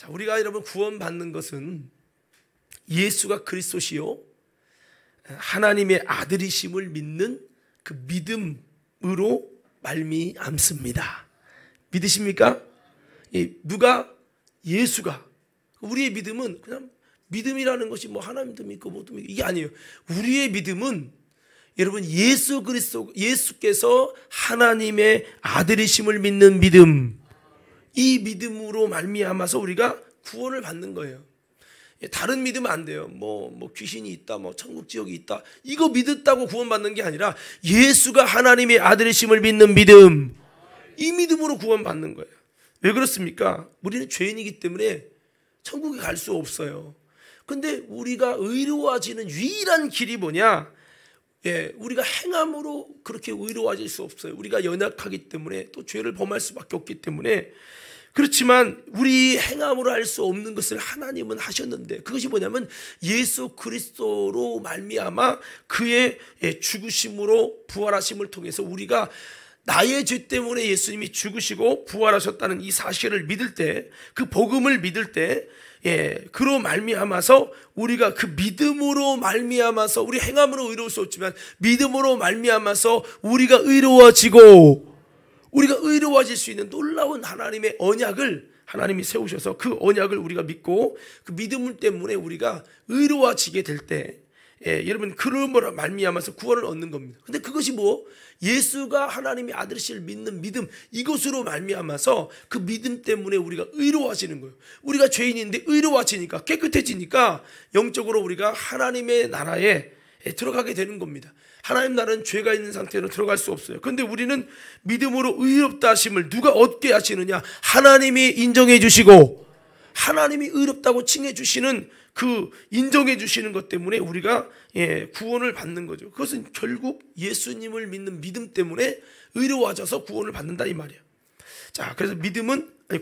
자, 우리가 여러분 구원받는 것은 예수가 그리스도시요 하나님의 아들이심을 믿는 그 믿음으로 말미암습니다. 믿으십니까? 예수가 우리의 믿음은 그냥 믿음이라는 것이 뭐 하나님도 믿고 뭐도 믿고 이게 아니에요. 우리의 믿음은 여러분 예수 그리스도 예수께서 하나님의 아들이심을 믿는 믿음, 이 믿음으로 말미암아서 우리가 구원을 받는 거예요. 다른 믿으면 안 돼요. 뭐 귀신이 있다, 뭐 천국 지옥이 있다, 이거 믿었다고 구원받는 게 아니라 예수가 하나님의 아들이심을 믿는 믿음, 이 믿음으로 구원받는 거예요. 왜 그렇습니까? 우리는 죄인이기 때문에 천국에 갈 수 없어요. 근데 우리가 의로워지는 유일한 길이 뭐냐? 우리가 행함으로 그렇게 의로워질 수 없어요. 우리가 연약하기 때문에, 또 죄를 범할 수밖에 없기 때문에. 그렇지만 우리 행함으로 할 수 없는 것을 하나님은 하셨는데, 그것이 뭐냐면 예수 그리스도로 말미암아 그의 죽으심으로 부활하심을 통해서 우리가 나의 죄 때문에 예수님이 죽으시고 부활하셨다는 이 사실을 믿을 때, 그 복음을 믿을 때, 그로 말미암아서 우리가 그 믿음으로 말미암아서, 우리 행함으로 의로울 수 없지만 믿음으로 말미암아서 우리가 의로워지고, 우리가 의로워질 수 있는 놀라운 하나님의 언약을 하나님이 세우셔서 그 언약을 우리가 믿고 그 믿음 때문에 우리가 의로워지게 될 때, 여러분 그러므로 말미암아서 구원을 얻는 겁니다. 근데 그것이 뭐 예수가 하나님의 아들이심을 믿는 믿음, 이것으로 말미암아서 그 믿음 때문에 우리가 의로워지는 거예요. 우리가 죄인인데 의로워지니까, 깨끗해지니까 영적으로 우리가 하나님의 나라에 들어가게 되는 겁니다. 하나님 나라는 죄가 있는 상태로 들어갈 수 없어요. 그런데 우리는 믿음으로 의롭다 하심을 누가 얻게 하시느냐? 하나님이 인정해 주시고, 하나님이 의롭다고 칭해 주시는 그 인정해 주시는 것 때문에 우리가 구원을 받는 거죠. 그것은 결국 예수님을 믿는 믿음 때문에 의로워져서 구원을 받는다 이 말이에요. 자, 그래서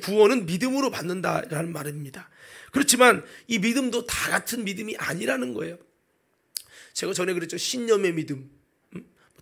구원은 믿음으로 받는다라는 말입니다. 그렇지만 이 믿음도 다 같은 믿음이 아니라는 거예요. 제가 전에 그랬죠. 신념의 믿음,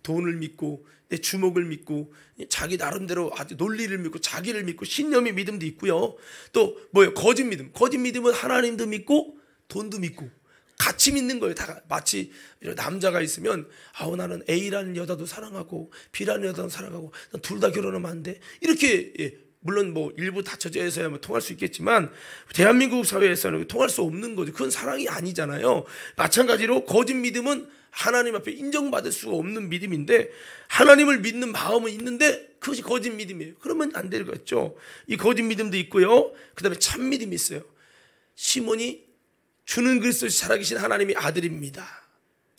돈을 믿고 내 주목을 믿고 자기 나름대로 아주 논리를 믿고 자기를 믿고 신념의 믿음도 있고요. 또 뭐예요? 거짓 믿음. 거짓 믿음은 하나님도 믿고 돈도 믿고 같이 믿는 거예요. 다 마치 남자가 있으면 나는 A라는 여자도 사랑하고 B라는 여자도 사랑하고 둘 다 결혼하면 안 돼. 이렇게 물론 뭐 일부 다쳐져서야 뭐 통할 수 있겠지만 대한민국 사회에서는 통할 수 없는 거죠. 그건 사랑이 아니잖아요. 마찬가지로 거짓 믿음은 하나님 앞에 인정받을 수가 없는 믿음인데, 하나님을 믿는 마음은 있는데 그것이 거짓 믿음이에요. 그러면 안 되겠죠. 이 거짓 믿음도 있고요. 그 다음에 참 믿음이 있어요. 시몬이 주는 그리스도 살아계신 하나님의 아들입니다.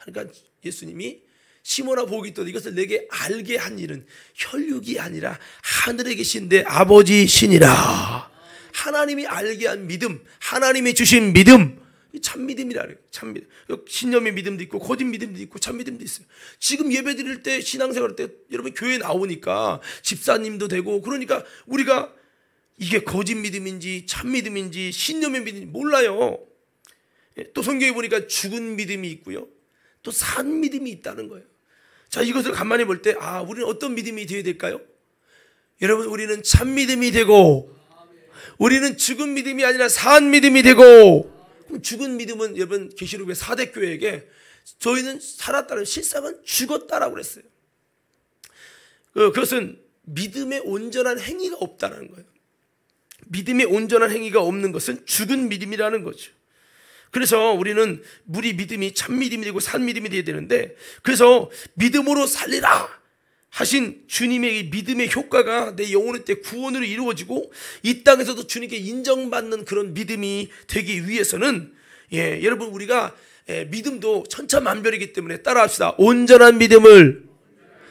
그러니까 예수님이 시몬아 복이 있도다, 이것을 내게 알게 한 일은 혈육이 아니라 하늘에 계신 내 아버지 신이라. 하나님이 알게 한 믿음, 하나님이 주신 믿음, 참 믿음이라 그래요. 참 믿음. 신념의 믿음도 있고 거짓 믿음도 있고 참 믿음도 있어요. 지금 예배 드릴 때, 신앙생활 할 때 여러분 교회 나오니까 집사님도 되고, 그러니까 우리가 이게 거짓 믿음인지 참 믿음인지 신념의 믿음인지 몰라요. 또 성경에 보니까 죽은 믿음이 있고요, 또 산 믿음이 있다는 거예요. 자, 이것을 간만에 볼 때 우리는 어떤 믿음이 되어야 될까요? 여러분, 우리는 참 믿음이 되고, 우리는 죽은 믿음이 아니라 산 믿음이 되고. 그럼 죽은 믿음은 여러분 계시록의 4대 교회에게 저희는 살았다는, 실상은 죽었다라고 그랬어요. 그것은 믿음의 온전한 행위가 없다는 거예요. 믿음의 온전한 행위가 없는 것은 죽은 믿음이라는 거죠. 그래서 우리는 우리 믿음이 참 믿음이 되고 산 믿음이 되어야 되는데, 그래서 믿음으로 살리라 하신 주님의 이 믿음의 효과가 내 영혼의 때 구원으로 이루어지고 이 땅에서도 주님께 인정받는 그런 믿음이 되기 위해서는, 여러분 우리가 믿음도 천차만별이기 때문에 따라합시다. 온전한 믿음을,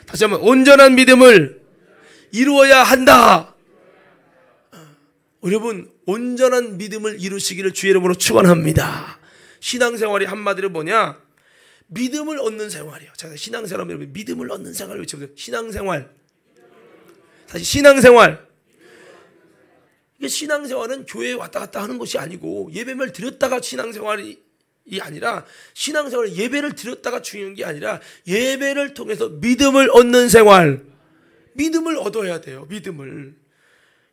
다시 한번 온전한 믿음을 이루어야 한다. 여러분 온전한 믿음을 이루시기를 주의 이름으로 축원합니다. 신앙생활이 한마디로 뭐냐? 믿음을 얻는 생활이에요. 자, 신앙생활 여러분 믿음을 얻는 생활을 외쳐보세요. 신앙생활. 다시 신앙생활. 이게 신앙생활은 교회에 왔다 갔다 하는 것이 아니고, 예배를 드렸다가 신앙생활이 아니라, 신앙생활은 예배를 드렸다가 중요한 게 아니라 예배를 통해서 믿음을 얻는 생활. 믿음을 얻어야 돼요. 믿음을.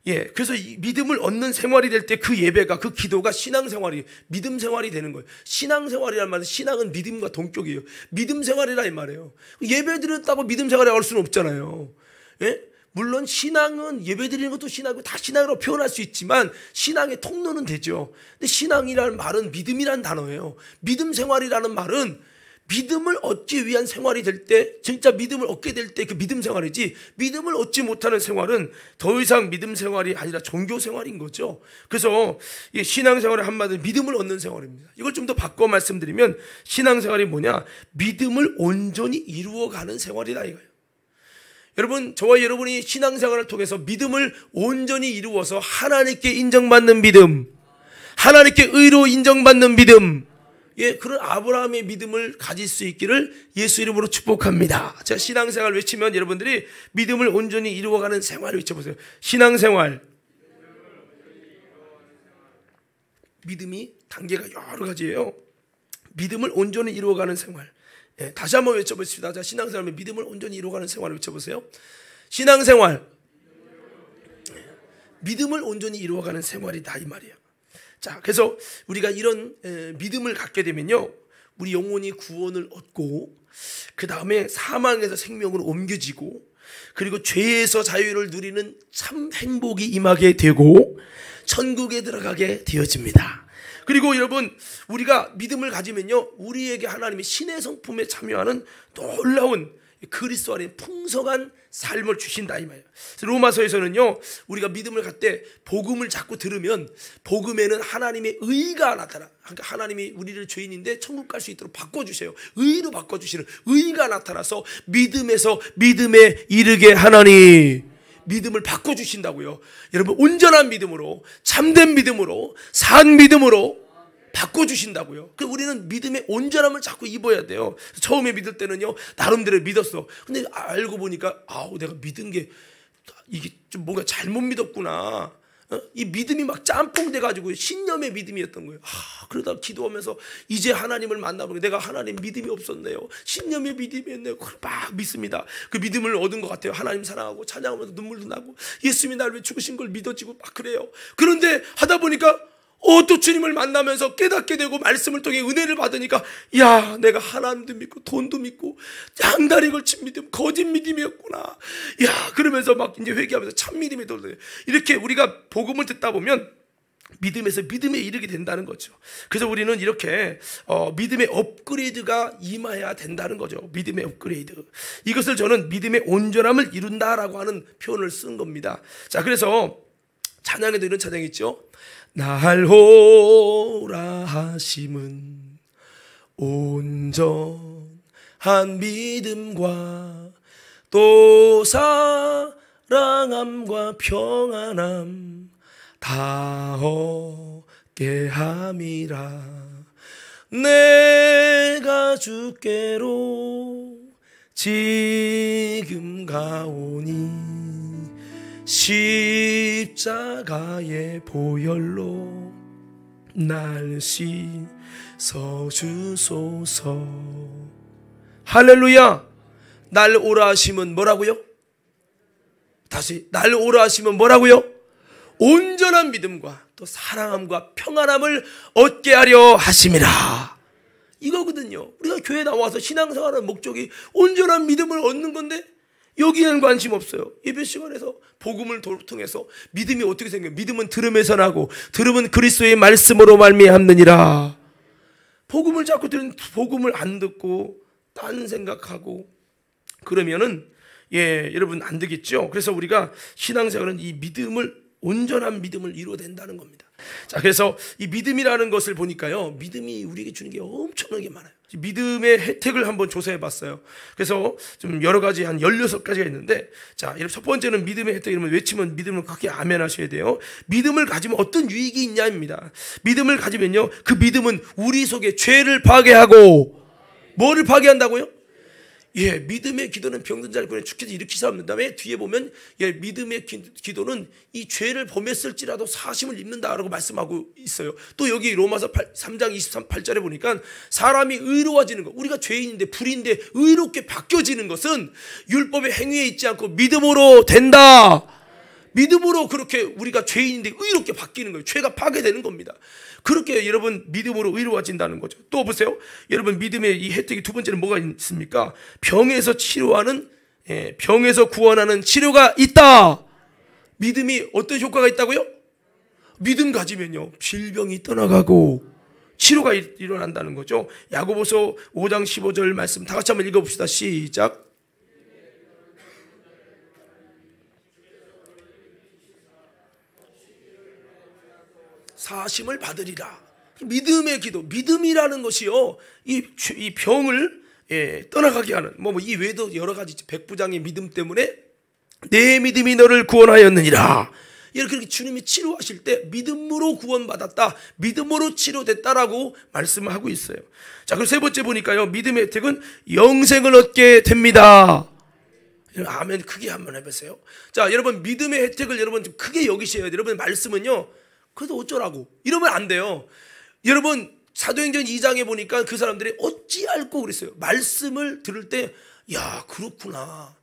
예, 그래서 이 믿음을 얻는 생활이 될 때 그 예배가, 그 기도가 신앙생활이, 믿음 생활이 되는 거예요. 신앙생활이란 말은, 신앙은 믿음과 동격이에요. 믿음 생활이라 이 말이에요. 예배 드렸다고 믿음 생활에 할 수는 없잖아요. 예? 물론 신앙은 예배 드리는 것도 신앙이고 다 신앙으로 표현할 수 있지만 신앙의 통로는 되죠. 근데 신앙이라는 말은 믿음이라는 단어예요. 믿음 생활이라는 말은 믿음을 얻기 위한 생활이 될 때, 진짜 믿음을 얻게 될 때 그 믿음 생활이지, 믿음을 얻지 못하는 생활은 더 이상 믿음 생활이 아니라 종교 생활인 거죠. 그래서 신앙 생활의 한마디로 믿음을 얻는 생활입니다. 이걸 좀 더 바꿔 말씀드리면 신앙 생활이 뭐냐? 믿음을 온전히 이루어가는 생활이다 이거예요. 여러분, 저와 여러분이 신앙생활을 통해서 믿음을 온전히 이루어서 하나님께 인정받는 믿음, 하나님께 의로 인정받는 믿음, 예, 그런 아브라함의 믿음을 가질 수 있기를 예수 이름으로 축복합니다. 자, 신앙생활 외치면 여러분들이 믿음을 온전히 이루어가는 생활을 외쳐보세요. 신앙생활. 믿음이 단계가 여러 가지예요. 믿음을 온전히 이루어가는 생활. 예, 다시 한번 외쳐보십시다. 자, 신앙생활은 믿음을 온전히 이루어가는 생활을 외쳐보세요. 신앙생활. 믿음을 온전히 이루어가는 생활이다 이 말이에요. 자, 그래서 우리가 이런 믿음을 갖게 되면요, 우리 영혼이 구원을 얻고 그 다음에 사망에서 생명으로 옮겨지고 그리고 죄에서 자유를 누리는 참 행복이 임하게 되고 천국에 들어가게 되어집니다. 그리고 여러분, 우리가 믿음을 가지면요, 우리에게 하나님이 신의 성품에 참여하는 놀라운 그리스도 안에 풍성한 삶을 주신다 이 말이에요. 로마서에서는요, 우리가 믿음을 갖때 복음을 자꾸 들으면 복음에는 하나님의 의가 나타나. 그러니까 하나님이 우리를 죄인인데 천국 갈 수 있도록 바꿔주세요. 의로 바꿔주시는 의가 나타나서 믿음에서 믿음에 이르게 하나니 믿음을 바꿔주신다고요. 여러분, 온전한 믿음으로, 참된 믿음으로, 산 믿음으로 바꿔주신다고요. 그래서 우리는 믿음의 온전함을 자꾸 입어야 돼요. 처음에 믿을 때는요, 나름대로 믿었어. 근데 알고 보니까 내가 믿은 게 이게 좀 뭔가 잘못 믿었구나. 이 믿음이 막 짬뽕 돼가지고 신념의 믿음이었던 거예요. 그러다 기도하면서 이제 하나님을 만나보니 내가 하나님 믿음이 없었네요. 신념의 믿음이었네요. 그걸 막 믿습니다. 그 믿음을 얻은 것 같아요. 하나님 사랑하고 찬양하면서 눈물도 나고 예수님이 나를 위해 죽으신 걸 믿어지고 막 그래요. 그런데 하다 보니까 또 주님을 만나면서 깨닫게 되고 말씀을 통해 은혜를 받으니까 야, 내가 하나님도 믿고 돈도 믿고 양다리 걸친 믿음, 거짓 믿음이었구나. 야, 그러면서 막 이제 회개하면서 참 믿음이 돌아요. 이렇게 우리가 복음을 듣다 보면 믿음에서 믿음에 이르게 된다는 거죠. 그래서 우리는 이렇게 믿음의 업그레이드가 임해야 된다는 거죠. 믿음의 업그레이드. 이것을 저는 믿음의 온전함을 이룬다라고 하는 표현을 쓴 겁니다. 자, 그래서 찬양에도 이런 찬양이 있죠. 날 오라 하심은 온전한 믿음과 또 사랑함과 평안함 다 얻게 함이라. 내가 주께로 지금 가오니 십자가의 보혈로 날 씻어주소서. 할렐루야. 날 오라 하시면 뭐라고요? 다시, 날 오라 하시면 뭐라고요? 온전한 믿음과 또 사랑함과 평안함을 얻게 하려 하심이라. 이거거든요. 우리가 교회 나와서 신앙생활하는 목적이 온전한 믿음을 얻는 건데 여기에는 관심 없어요. 예배 시간에서 복음을 통해서 믿음이 어떻게 생겨요? 믿음은 들음에서 나고 들음은 그리스도의 말씀으로 말미암느니라. 복음을 자꾸 들은 복음을 안 듣고 딴 생각하고 그러면은 여러분 안 되겠죠. 그래서 우리가 신앙생활은 이 믿음을, 온전한 믿음을 이루어야 된다는 겁니다. 자, 그래서 이 믿음이라는 것을 보니까요, 믿음이 우리에게 주는 게 엄청나게 많아요. 믿음의 혜택을 한번 조사해 봤어요. 그래서 좀 여러 가지 한 16가지가 있는데, 자, 첫 번째는 믿음의 혜택. 이러면 외치면 믿음을 그렇게 아멘 하셔야 돼요. 믿음을 가지면 어떤 유익이 있냐입니다. 믿음을 가지면요, 그 믿음은 우리 속에 죄를 파괴하고, 뭐를 파괴한다고요? 믿음의 기도는 병든 자를 구원해 죽게 일으키사 없는 다음에 뒤에 보면 믿음의 기도는 이 죄를 범했을지라도 사심을 입는다라고 말씀하고 있어요. 또 여기 로마서 3장 28절에 보니까 사람이 의로워지는 것, 우리가 죄인인데 불인데 의롭게 바뀌어지는 것은 율법의 행위에 있지 않고 믿음으로 된다. 믿음으로 그렇게 우리가 죄인인데 의롭게 바뀌는 거예요. 죄가 파괴되는 겁니다. 그렇게 여러분 믿음으로 의로워진다는 거죠. 또 보세요. 여러분 믿음의 이 혜택이 두 번째는 뭐가 있습니까? 병에서 치료하는, 병에서 구원하는 치료가 있다. 믿음이 어떤 효과가 있다고요? 믿음 가지면요, 질병이 떠나가고 치료가 일어난다는 거죠. 야고보서 5장 15절 말씀 다 같이 한번 읽어봅시다. 시작. 사심을 받으리라. 믿음의 기도, 믿음이라는 것이요, 이 병을 떠나가게 하는, 이 외에도 여러 가지 백부장의 믿음 때문에 내 믿음이 너를 구원하였느니라. 이렇게 주님이 치료하실 때 믿음으로 구원받았다, 믿음으로 치료됐다라고 말씀을 하고 있어요. 자, 그리고 세 번째 보니까요, 믿음의 혜택은 영생을 얻게 됩니다. 아멘. 크게 한번 해보세요. 자, 여러분 믿음의 혜택을 여러분 좀 크게 여기셔야 돼요. 여러분 말씀은요, 그래도 어쩌라고 이러면 안 돼요. 여러분 사도행전 2장에 보니까 그 사람들이 어찌할꼬 그랬어요. 말씀을 들을 때, 야, 그렇구나,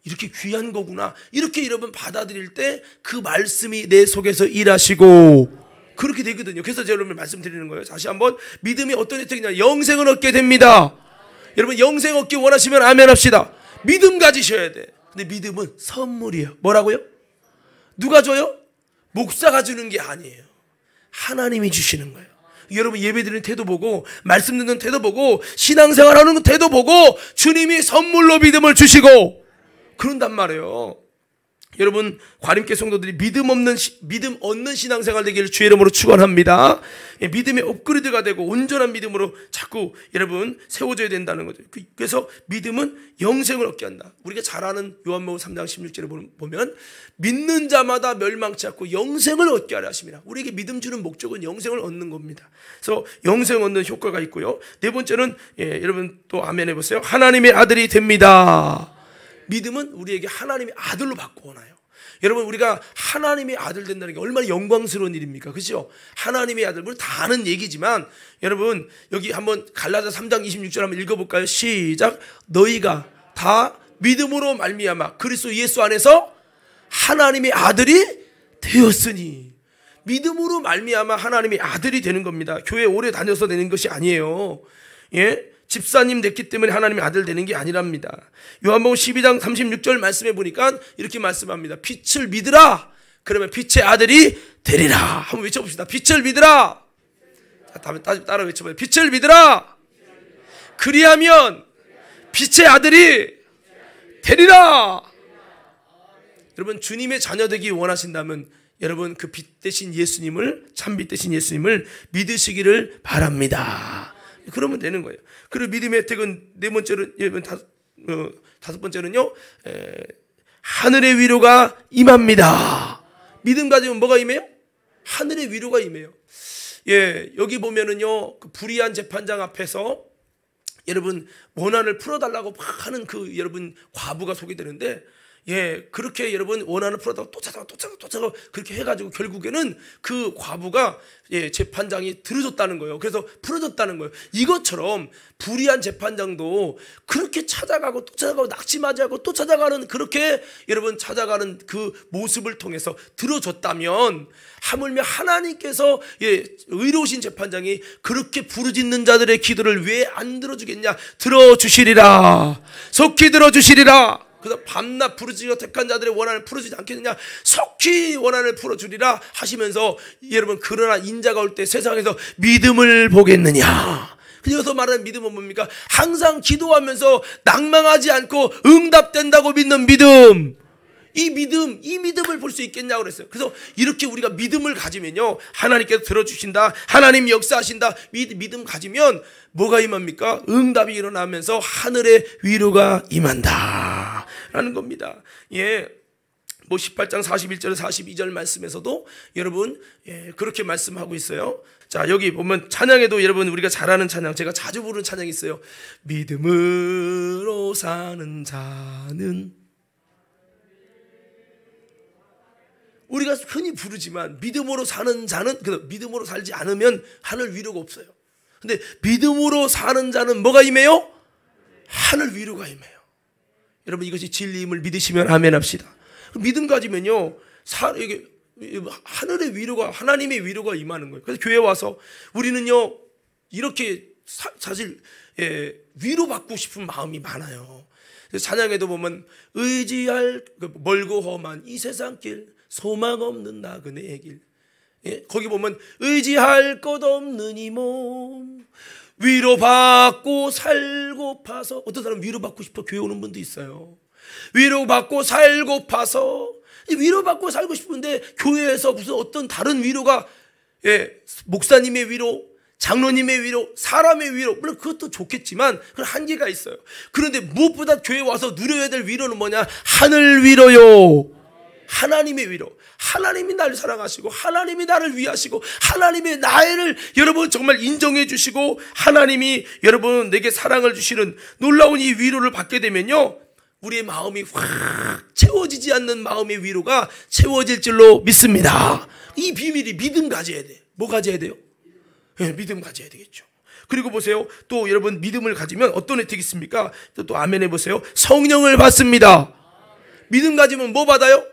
이렇게 귀한 거구나, 이렇게 여러분 받아들일 때 그 말씀이 내 속에서 일하시고 그렇게 되거든요. 그래서 제가 여러분 말씀드리는 거예요. 다시 한번, 믿음이 어떤 혜택이냐, 영생을 얻게 됩니다. 여러분 영생 얻기 원하시면 아멘 합시다. 믿음 가지셔야 돼. 근데 믿음은 선물이에요. 뭐라고요? 누가 줘요? 목사가 주는 게 아니에요. 하나님이 주시는 거예요. 여러분 예배드리는 태도 보고, 말씀 듣는 태도 보고, 신앙생활하는 태도 보고 주님이 선물로 믿음을 주시고 그런단 말이에요. 여러분 과림교 성도들이 믿음 얻는 신앙생활 되기를 주의 이름으로 축원합니다. 믿음의 업그레이드가 되고 온전한 믿음으로 자꾸 여러분 세워져야 된다는 거죠. 그래서 믿음은 영생을 얻게 한다. 우리가 잘 아는 요한복음 3장 16절에 보면 믿는 자마다 멸망치 않고 영생을 얻게 하려 하십니다. 우리에게 믿음 주는 목적은 영생을 얻는 겁니다. 그래서 영생 얻는 효과가 있고요. 네 번째는 여러분 또 아멘 해보세요. 하나님의 아들이 됩니다. 믿음은 우리에게 하나님의 아들로 바꿔놔요. 여러분 우리가 하나님의 아들 된다는 게 얼마나 영광스러운 일입니까? 그렇죠? 하나님의 아들, 물론 다 아는 얘기지만 여러분 여기 한번 갈라디아 3장 26절 한번 읽어볼까요? 시작. 너희가 다 믿음으로 말미암아 그리스도 예수 안에서 하나님의 아들이 되었으니. 믿음으로 말미암아 하나님의 아들이 되는 겁니다. 교회 오래 다녀서 되는 것이 아니에요. 집사님 됐기 때문에 하나님의 아들 되는 게 아니랍니다. 요한복음 12장 36절 말씀해 보니까 이렇게 말씀합니다. 빛을 믿으라. 그러면 빛의 아들이 되리라. 한번 외쳐봅시다. 빛을 믿으라. 자, 따라 외쳐봐요. 빛을 믿으라. 그리하면 빛의 아들이 되리라. 여러분 주님의 자녀 되기 원하신다면 여러분 그 빛 대신 예수님을, 참빛 대신 예수님을 믿으시기를 바랍니다. 그러면 되는 거예요. 그리고 믿음의 혜택은 네 번째로, 다섯 번째는요, 하늘의 위로가 임합니다. 믿음 가지면 뭐가 임해요? 하늘의 위로가 임해요. 여기 보면은요, 그 불의한 재판장 앞에서 여러분 원한을 풀어달라고 막 하는 그 여러분 과부가 소개되는데, 그렇게 여러분 원한을 풀어다가 또 찾아가 그렇게 해가지고 결국에는 그 과부가 재판장이 들어줬다는 거예요. 그래서 풀어줬다는 거예요. 이것처럼 불의한 재판장도 그렇게 찾아가고 또 찾아가고 낙심하지하고 또 찾아가는, 그렇게 여러분 찾아가는 그 모습을 통해서 들어줬다면 하물며 하나님께서 의로우신 재판장이 그렇게 부르짖는 자들의 기도를 왜 안 들어주겠냐? 들어주시리라. 속히 들어주시리라. 그래서 밤낮 부르짖어 택한 자들의 원한을 풀어주지 않겠느냐? 속히 원한을 풀어주리라 하시면서 여러분 그러나 인자가 올 때 세상에서 믿음을 보겠느냐? 여기서 말하는 믿음은 뭡니까? 항상 기도하면서 낭망하지 않고 응답된다고 믿는 믿음. 이 믿음을 볼 수 있겠냐고 그랬어요. 그래서 이렇게 우리가 믿음을 가지면요, 하나님께서 들어주신다, 하나님 역사하신다, 믿음 가지면 뭐가 임합니까? 응답이 일어나면서 하늘의 위로가 임한다 라는 겁니다. 18장 41절 42절 말씀에서도 여러분 그렇게 말씀하고 있어요. 자, 여기 보면 찬양에도 여러분 우리가 잘 아는 찬양, 제가 자주 부르는 찬양이 있어요. 믿음으로 사는 자는, 우리가 흔히 부르지만 믿음으로 사는 자는, 믿음으로 살지 않으면 하늘 위로가 없어요. 근데 믿음으로 사는 자는 뭐가 임해요? 하늘 위로가 임해요. 여러분 이것이 진리임을 믿으시면 아멘 합시다. 믿음 가지면요, 이게 하늘의 위로가, 하나님의 위로가 임하는 거예요. 그래서 교회 와서 우리는요 이렇게 사실 위로받고 싶은 마음이 많아요. 찬양에도 보면 의지할 멀고 험한 이 세상길, 소망 없는 나그네의 길, 거기 보면 의지할 것 없는 이 몸, 위로받고 살고파서. 어떤 사람은 위로받고 싶어 교회 오는 분도 있어요. 위로받고 살고파서. 위로받고 살고 싶은데 교회에서 무슨 어떤 다른 위로가, 목사님의 위로, 장로님의 위로, 사람의 위로, 물론 그것도 좋겠지만 그런 한계가 있어요. 그런데 무엇보다 교회 와서 누려야 될 위로는 뭐냐? 하늘 위로요. 하나님의 위로. 하나님이 나를 사랑하시고 하나님이 나를 위하시고 하나님의 나를 여러분 정말 인정해 주시고 하나님이 여러분 내게 사랑을 주시는 놀라운 이 위로를 받게 되면요, 우리의 마음이 확 채워지지 않는 마음의 위로가 채워질 줄로 믿습니다. 이 비밀이 믿음 가져야 돼. 뭐 가져야 돼요? 믿음 가져야 되겠죠. 그리고 보세요. 또 여러분 믿음을 가지면 어떤 혜택이 있습니까? 또 아멘 해보세요. 성령을 받습니다. 믿음 가지면 뭐 받아요?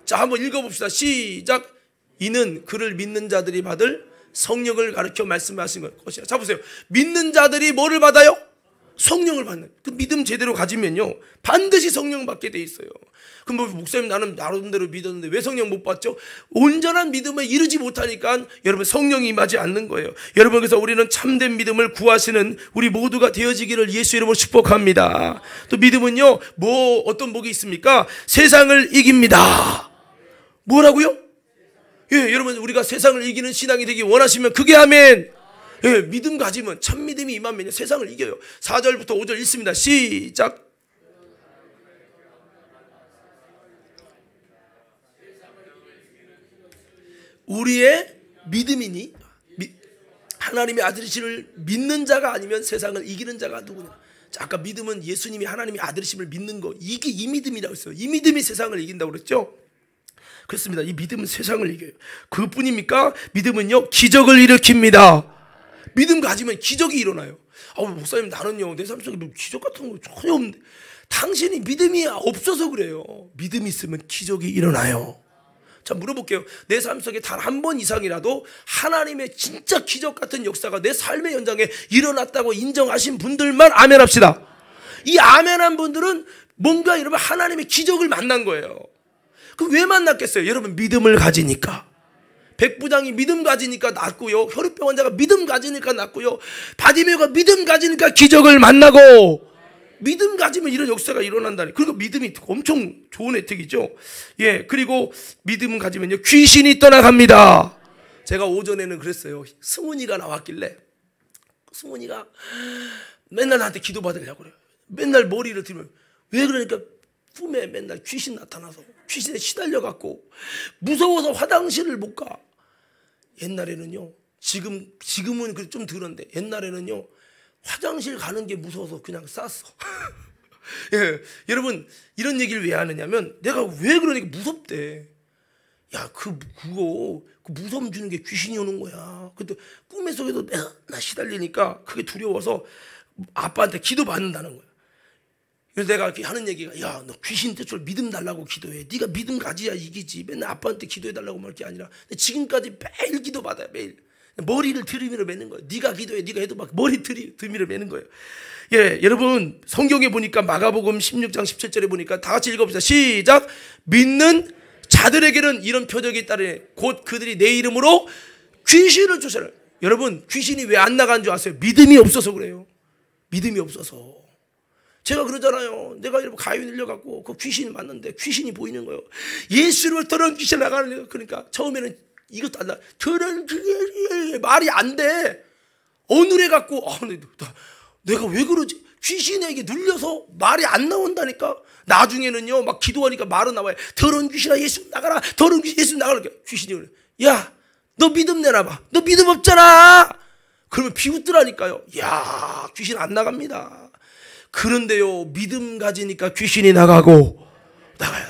자, 한번 읽어봅시다. 시작. 이는 그를 믿는 자들이 받을 성령을 가르쳐 말씀하신 것이야. 자, 보세요. 믿는 자들이 뭐를 받아요? 성령을 받는. 그 믿음 제대로 가지면요 반드시 성령 받게 돼 있어요. 그럼 뭐 목사님 나는 나름대로 믿었는데 왜 성령 못 받죠? 온전한 믿음에 이르지 못하니까 여러분 성령이 임하지 않는 거예요. 여러분, 그래서 우리는 참된 믿음을 구하시는 우리 모두가 되어지기를 예수 이름으로 축복합니다. 또 믿음은요 뭐 어떤 복이 있습니까? 세상을 이깁니다. 뭐라고요? 여러분 우리가 세상을 이기는 신앙이 되기 원하시면 그게 아멘. 믿음 가지면, 참 믿음이 임하면 세상을 이겨요. 4절부터 5절 읽습니다. 시작. 우리의 믿음이니 하나님의 아들이심을 믿는 자가 아니면 세상을 이기는 자가 누구냐? 자, 아까 믿음은 예수님이 하나님의 아들이심을 믿는 거, 이게 이 믿음이라고 했어요. 이 믿음이 세상을 이긴다고 그랬죠. 그렇습니다. 이 믿음은 세상을 이겨요. 그뿐입니까? 믿음은요 기적을 일으킵니다. 믿음 가지면 기적이 일어나요. 목사님 나는요 내 삶 속에 기적 같은 거 전혀 없는데. 당신이 믿음이 없어서 그래요. 믿음이 있으면 기적이 일어나요. 자, 물어볼게요. 내 삶 속에 단 한 번 이상이라도 하나님의 진짜 기적 같은 역사가 내 삶의 현장에 일어났다고 인정하신 분들만 아멘 합시다. 이 아멘한 분들은 뭔가 여러분 하나님의 기적을 만난 거예요. 그럼 왜 만났겠어요? 여러분 믿음을 가지니까. 백부장이 믿음 가지니까 낫고요, 혈우병 환자가 믿음 가지니까 낫고요, 바디메오가 믿음 가지니까 기적을 만나고. 믿음 가지면 이런 역사가 일어난다니. 그리고 믿음이 엄청 좋은 혜택이죠. 그리고 믿음 가지면요 귀신이 떠나갑니다. 제가 오전에는 그랬어요. 승훈이가 나왔길래 승훈이가 맨날 나한테 기도받으려고 그래요. 맨날 머리를 들면 왜 그러니까 꿈에 맨날 귀신 나타나서 귀신에 시달려갖고 무서워서 화장실을 못 가. 옛날에는요, 지금은 좀 덜한데 옛날에는요 화장실 가는 게 무서워서 그냥 쌌어. 여러분 이런 얘기를 왜 하느냐면 내가 왜 그러니까 무섭대. 야, 그거 무서움 주는 게 귀신이 오는 거야. 근데 꿈의 속에도 맨날 시달리니까 그게 두려워서 아빠한테 기도 받는다는 거야. 그래서 내가 이렇게 하는 얘기가, 야, 너 귀신 대출 믿음 달라고 기도해. 네가 믿음 가져야 이기지. 맨날 아빠한테 기도해 달라고 말 게 아니라 지금까지 매일 기도 받아요. 매일 머리를 들이밀어 매는 거예요. 네가 기도해, 네가 해도 막 머리 들이밀어 매는 거예요. 여러분 성경에 보니까 마가복음 16장 17절에 보니까 다 같이 읽어봅시다. 시작. 믿는 자들에게는 이런 표적이 있다니 곧 그들이 내 이름으로 귀신을 쫓아내요. 여러분 귀신이 왜 안 나간 줄 아세요? 믿음이 없어서 그래요. 믿음이 없어서. 제가 그러잖아요. 내가 여러분 가위 늘려갖고 그 귀신이 맞는데 귀신이 보이는 거예요. 예수를 더러운 귀신 나가는 거예요. 그러니까 처음에는 이것도 안 나. 더러운 말이 안 돼. 어눌해갖고 내가 왜 그러지? 귀신에게 눌려서 말이 안 나온다니까. 나중에는요 막 기도하니까 말은 나와요. 더러운 귀신아 예수 나가라. 더러운 귀신 예수 나가라. 귀신이 그래. 야, 너 믿음 내놔봐. 너 믿음 없잖아. 그러면 비웃더라니까요. 야, 귀신 안 나갑니다. 그런데요 믿음 가지니까 귀신이 나가고 나가.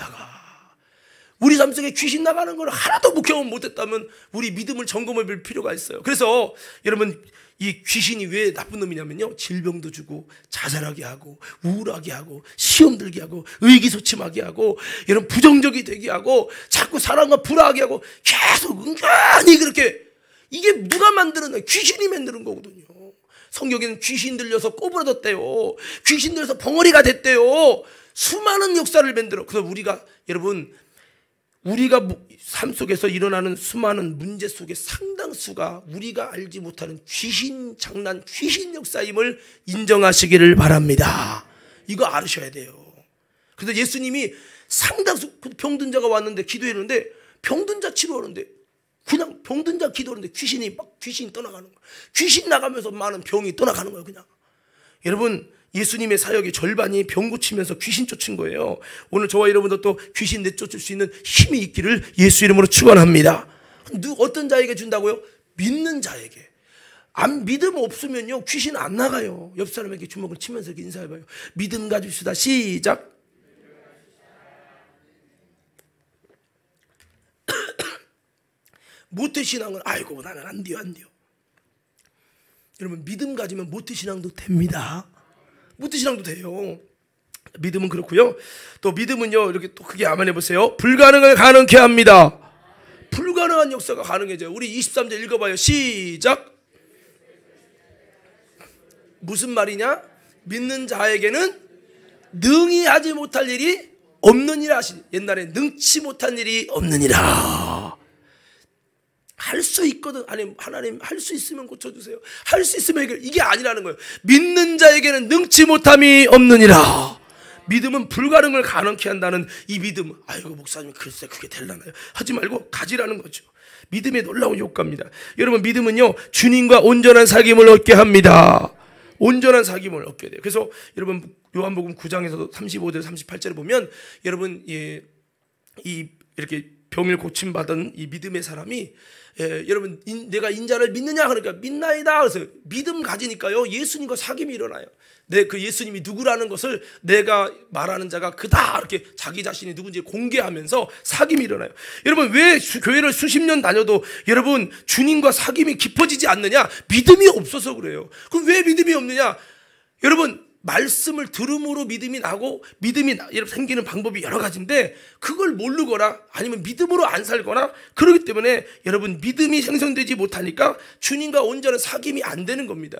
우리 삶 속에 귀신 나가는 걸 하나도 경험 못했다면 우리 믿음을 점검해 볼 필요가 있어요. 그래서 여러분, 이 귀신이 왜 나쁜 놈이냐면요, 질병도 주고 자살하게 하고 우울하게 하고 시험 들게 하고 의기소침하게 하고 여러분 부정적이 되게 하고 자꾸 사람과 불화하게 하고 계속 은근히 그렇게, 이게 누가 만드는, 귀신이 만드는 거거든요. 성경에는 귀신 들려서 꼬부라졌대요. 귀신 들려서 벙어리가 됐대요. 수많은 역사를 만들어. 그래서 우리가 삶 속에서 일어나는 수많은 문제 속에 상당수가 우리가 알지 못하는 귀신 장난, 귀신 역사임을 인정하시기를 바랍니다. 이거 알으셔야 돼요. 그래서 예수님이 상당수 병든 자가 왔는데 기도했는데, 병든 자 치료하는데 그냥 병든 자 기도하는데 귀신이 떠나가는 거예요. 귀신 나가면서 많은 병이 떠나가는 거예요. 그냥 여러분, 예수님의 사역의 절반이 병 고치면서 귀신 쫓은 거예요. 오늘 저와 여러분도 또 귀신 내쫓을 수 있는 힘이 있기를 예수 이름으로 축원합니다. 어떤 자에게 준다고요? 믿는 자에게. 믿음 없으면요, 귀신 안 나가요. 옆 사람에게 주먹을 치면서 이렇게 인사해봐요. 믿음 가집시다. 시작. 모태신앙은 아이고 나는 안 돼요. 여러분, 믿음 가지면 모태신앙도 됩니다. 모태신앙도 돼요. 믿음은 그렇고요. 또 믿음은요, 이렇게 또 크게 암만해 보세요. 불가능을 가능케 합니다. 불가능한 역사가 가능해져요. 우리 23절 읽어봐요. 시작. 무슨 말이냐? 믿는 자에게는 능히 하지 못할 일이 없느니라 하시니, 옛날에 능치 못한 일이 없느니라. 할 수 있거든. 아니, 하나님 할 수 있으면 고쳐주세요. 할 수 있으면 해결. 이게 아니라는 거예요. 믿는 자에게는 능치 못함이 없느니라. 믿음은 불가능을 가능케 한다는 이 믿음. 아이고 목사님 글쎄 그게 될라나요? 하지 말고 가지라는 거죠. 믿음의 놀라운 효과입니다. 여러분, 믿음은요, 주님과 온전한 사귐을 얻게 합니다. 온전한 사귐을 얻게 돼요. 그래서 여러분, 요한복음 9장에서도 35절 38절에 보면 여러분, 이렇게 병을 고침받은 이 믿음의 사람이, 여러분, 내가 인자를 믿느냐 그러니까 믿나이다. 그래서 믿음 가지니까요, 예수님과 사귐이 일어나요. 그 예수님이 누구라는 것을 내가 말하는 자가 그다, 이렇게 자기 자신이 누군지 공개하면서 사귐이 일어나요. 여러분, 왜 교회를 수십 년 다녀도 여러분 주님과 사귐이 깊어지지 않느냐? 믿음이 없어서 그래요. 그럼 왜 믿음이 없느냐? 여러분, 말씀을 들음으로 믿음이 나고 믿음이 생기는 방법이 여러 가지인데, 그걸 모르거나 아니면 믿음으로 안 살거나 그렇기 때문에 여러분, 믿음이 생성되지 못하니까 주님과 온전한 사귐이 안 되는 겁니다.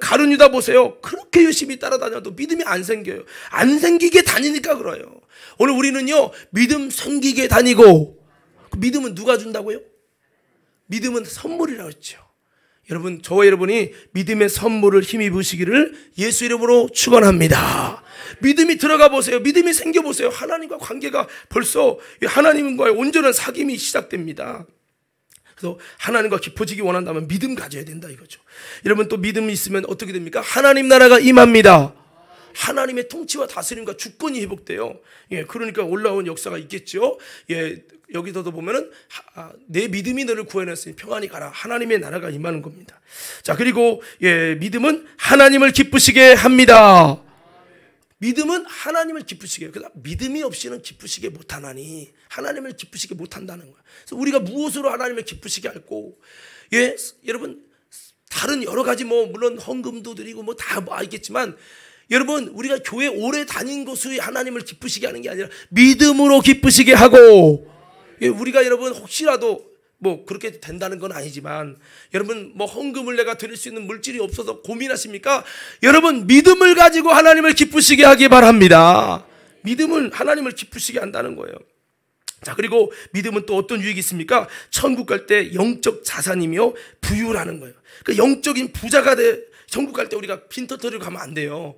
가룟 유다 보세요. 그렇게 열심히 따라다녀도 믿음이 안 생겨요. 안 생기게 다니니까 그래요. 오늘 우리는요, 믿음 생기게 다니고, 그 믿음은 누가 준다고요? 믿음은 선물이라고 했죠. 여러분, 저와 여러분이 믿음의 선물을 힘입으시기를 예수 이름으로 축원합니다. 믿음이 들어가 보세요. 믿음이 생겨 보세요. 하나님과 관계가 벌써 하나님과의 온전한 사귐이 시작됩니다. 그래서 하나님과 깊어지기 원한다면 믿음 가져야 된다 이거죠. 여러분, 또 믿음이 있으면 어떻게 됩니까? 하나님 나라가 임합니다. 하나님의 통치와 다스림과 주권이 회복돼요. 그러니까 올라온 역사가 있겠죠. 여기서도 보면은 내 믿음이 너를 구원했으니 평안히 가라. 하나님의 나라가 임하는 겁니다. 자, 그리고 믿음은 하나님을 기쁘시게 합니다. 믿음은 하나님을 기쁘시게 해요. 그래서 믿음이 없이는 기쁘시게 못하나니 하나님을 기쁘시게 못한다는 거예요. 그래서 우리가 무엇으로 하나님을 기쁘시게 할고, 여러분, 다른 여러 가지 물론 헌금도 드리고 다 알겠지만, 여러분, 우리가 교회 오래 다닌 것이 하나님을 기쁘시게 하는 게 아니라 믿음으로 기쁘시게 하고, 우리가 여러분 혹시라도 그렇게 된다는 건 아니지만, 여러분 헌금을 내가 드릴 수 있는 물질이 없어서 고민하십니까? 여러분, 믿음을 가지고 하나님을 기쁘시게 하기 바랍니다. 믿음은 하나님을 기쁘시게 한다는 거예요. 자, 그리고 믿음은 또 어떤 유익이 있습니까? 천국 갈 때 영적 자산이며 부유라는 거예요. 그러니까 영적인 부자가 천국 갈 때 우리가 빈터터리로 가면 안 돼요.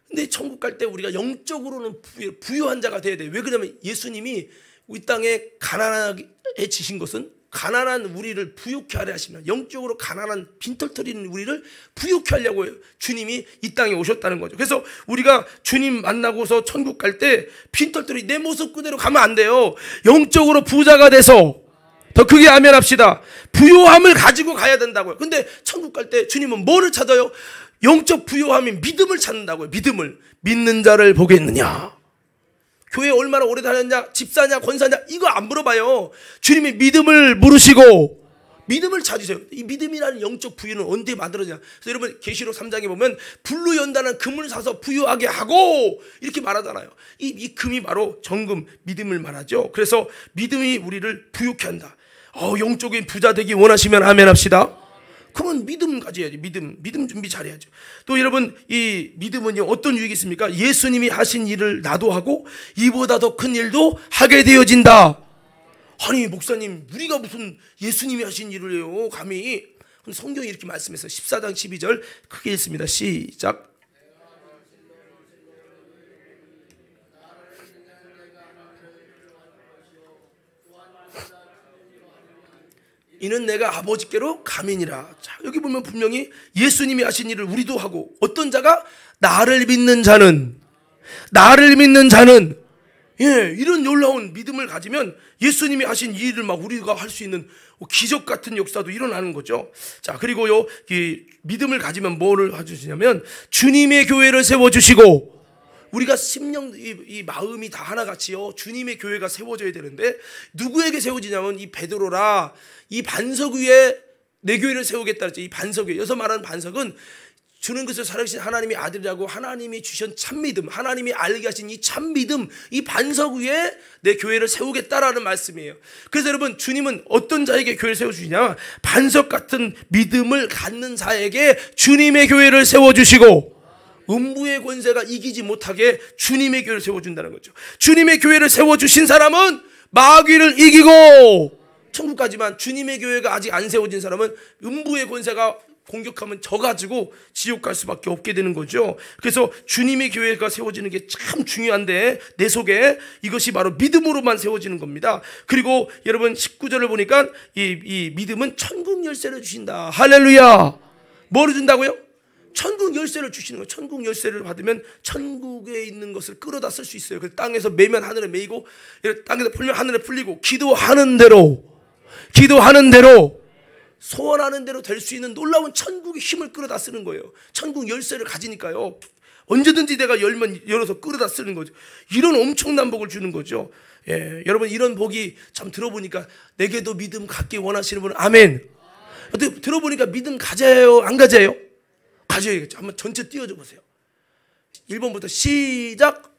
근데 천국 갈 때 우리가 영적으로는 부유한 자가 돼야 돼요. 왜 그러냐면 예수님이 이 땅에 가난해지신 것은 가난한 우리를 부유케 하려 하시면, 영적으로 가난한 빈털터리는 우리를 부유케 하려고 주님이 이 땅에 오셨다는 거죠. 그래서 우리가 주님 만나고서 천국 갈 때 빈털터리 내 모습 그대로 가면 안 돼요. 영적으로 부자가 돼서, 더 크게 아멘합시다, 부요함을 가지고 가야 된다고요. 근데 천국 갈 때 주님은 뭐를 찾아요? 영적 부요함인 믿음을 찾는다고요. 믿음을. 믿는 자를 보겠느냐. 교회 얼마나 오래 다녔냐, 집사냐, 권사냐, 이거 안 물어봐요. 주님의 믿음을 물으시고 믿음을 찾으세요. 이 믿음이라는 영적 부유는 언제 만들어지냐. 그래서 여러분 계시록 3장에 보면 불로 연단한 금을 사서 부유하게 하고 이렇게 말하잖아요. 이 금이 바로 정금, 믿음을 말하죠. 그래서 믿음이 우리를 부유케 한다. 영적인 부자 되기 원하시면 아멘 합시다. 그러면 믿음 가져야지. 믿음 준비 잘해야죠. 또 여러분 이 믿음은요 어떤 유익이 있습니까? 예수님이 하신 일을 나도 하고 이보다 더 큰 일도 하게 되어진다. 아니 목사님 우리가 무슨 예수님이 하신 일을 해요 감히. 그럼 성경이 이렇게 말씀해서 14장 12절 크게 읽습니다. 시작. 이는 내가 아버지께로 가민이라. 자, 여기 보면 분명히 예수님이 하신 일을 우리도 하고, 어떤 자가 나를 믿는 자는 이런 놀라운 믿음을 가지면 예수님이 하신 이 일을 막 우리가 할 수 있는 기적 같은 역사도 일어나는 거죠. 자, 그리고요 이 믿음을 가지면 뭐를 해주시냐면 주님의 교회를 세워주시고, 우리가 심령 이 마음이 다 하나같이요 주님의 교회가 세워져야 되는데 누구에게 세워지냐면 이 베드로라 이 반석 위에 내 교회를 세우겠다 그랬죠. 이 반석 위에, 여기서 말하는 반석은 주는 것을 살아계신 하나님의 아들이라고 하나님이 주신 참믿음, 하나님이 알게 하신 이 참믿음, 이 반석 위에 내 교회를 세우겠다라는 말씀이에요. 그래서 여러분 주님은 어떤 자에게 교회를 세워주시냐, 반석 같은 믿음을 갖는 자에게 주님의 교회를 세워주시고 음부의 권세가 이기지 못하게 주님의 교회를 세워준다는 거죠. 주님의 교회를 세워주신 사람은 마귀를 이기고 천국 가지만, 주님의 교회가 아직 안 세워진 사람은 음부의 권세가 공격하면 져가지고 지옥 갈 수밖에 없게 되는 거죠. 그래서 주님의 교회가 세워지는 게 참 중요한데 내 속에 이것이 바로 믿음으로만 세워지는 겁니다. 그리고 여러분 19절을 보니까 이 믿음은 천국 열쇠를 주신다. 할렐루야. 뭐를 준다고요? 천국 열쇠를 주시는 거예요. 천국 열쇠를 받으면 천국에 있는 것을 끌어다 쓸 수 있어요. 그래서 땅에서 매면 하늘에 매이고 땅에서 풀면 하늘에 풀리고 기도하는 대로 소원하는 대로 될 수 있는 놀라운 천국의 힘을 끌어다 쓰는 거예요. 천국 열쇠를 가지니까요 언제든지 내가 열어서 끌어다 쓰는 거죠. 이런 엄청난 복을 주는 거죠. 예, 여러분 이런 복이 참 들어보니까 내게도 믿음 갖기 원하시는 분은 아멘. 어떻게 들어보니까 믿음 가져요 안 가져요? 가져야겠죠. 한번 전체 띄워줘 보세요. 1번부터 시작.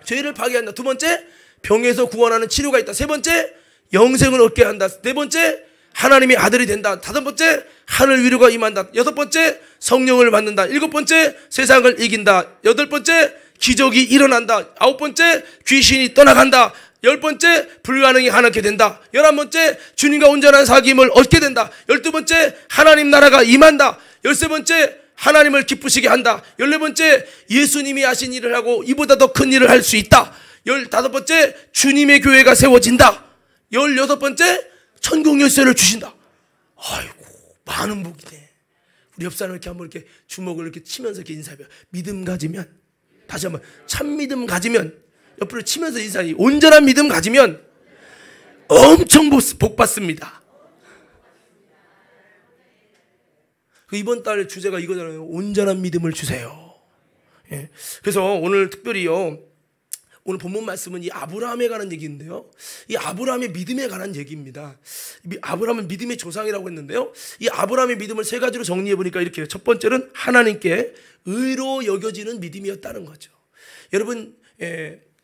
죄를 파괴한다. 두 번째, 병에서 구원하는 치료가 있다. 세 번째, 영생을 얻게 한다. 네 번째, 하나님의 아들이 된다. 다섯 번째, 하늘 위로가 임한다. 여섯 번째, 성령을 받는다. 일곱 번째, 세상을 이긴다. 여덟 번째, 기적이 일어난다. 아홉 번째, 귀신이 떠나간다. 열 번째, 불가능이 하나게 된다. 11번째, 주님과 온전한 사귐을 얻게 된다. 12번째, 하나님 나라가 임한다. 13번째, 하나님을 기쁘시게 한다. 14번째, 예수님이 하신 일을 하고 이보다 더 큰 일을 할 수 있다. 15번째, 주님의 교회가 세워진다. 16번째, 천국 열쇠를 주신다. 아이고, 많은 복이네. 우리 옆 사람 이렇게 한번 이렇게 주먹을 이렇게 치면서 이렇게 인사해요. 믿음 가지면, 다시 한번, 참 믿음 가지면, 옆으로 치면서 인사해. 온전한 믿음 가지면 엄청 복 받습니다. 이번 달 주제가 이거잖아요. 온전한 믿음을 주세요. 예. 그래서 오늘 특별히요, 오늘 본문 말씀은 이 아브라함에 관한 얘기인데요, 이 아브라함의 믿음에 관한 얘기입니다. 아브라함은 믿음의 조상이라고 했는데요, 이 아브라함의 믿음을 세 가지로 정리해 보니까 이렇게 해요. 첫 번째는 하나님께 의로 여겨지는 믿음이었다는 거죠. 여러분,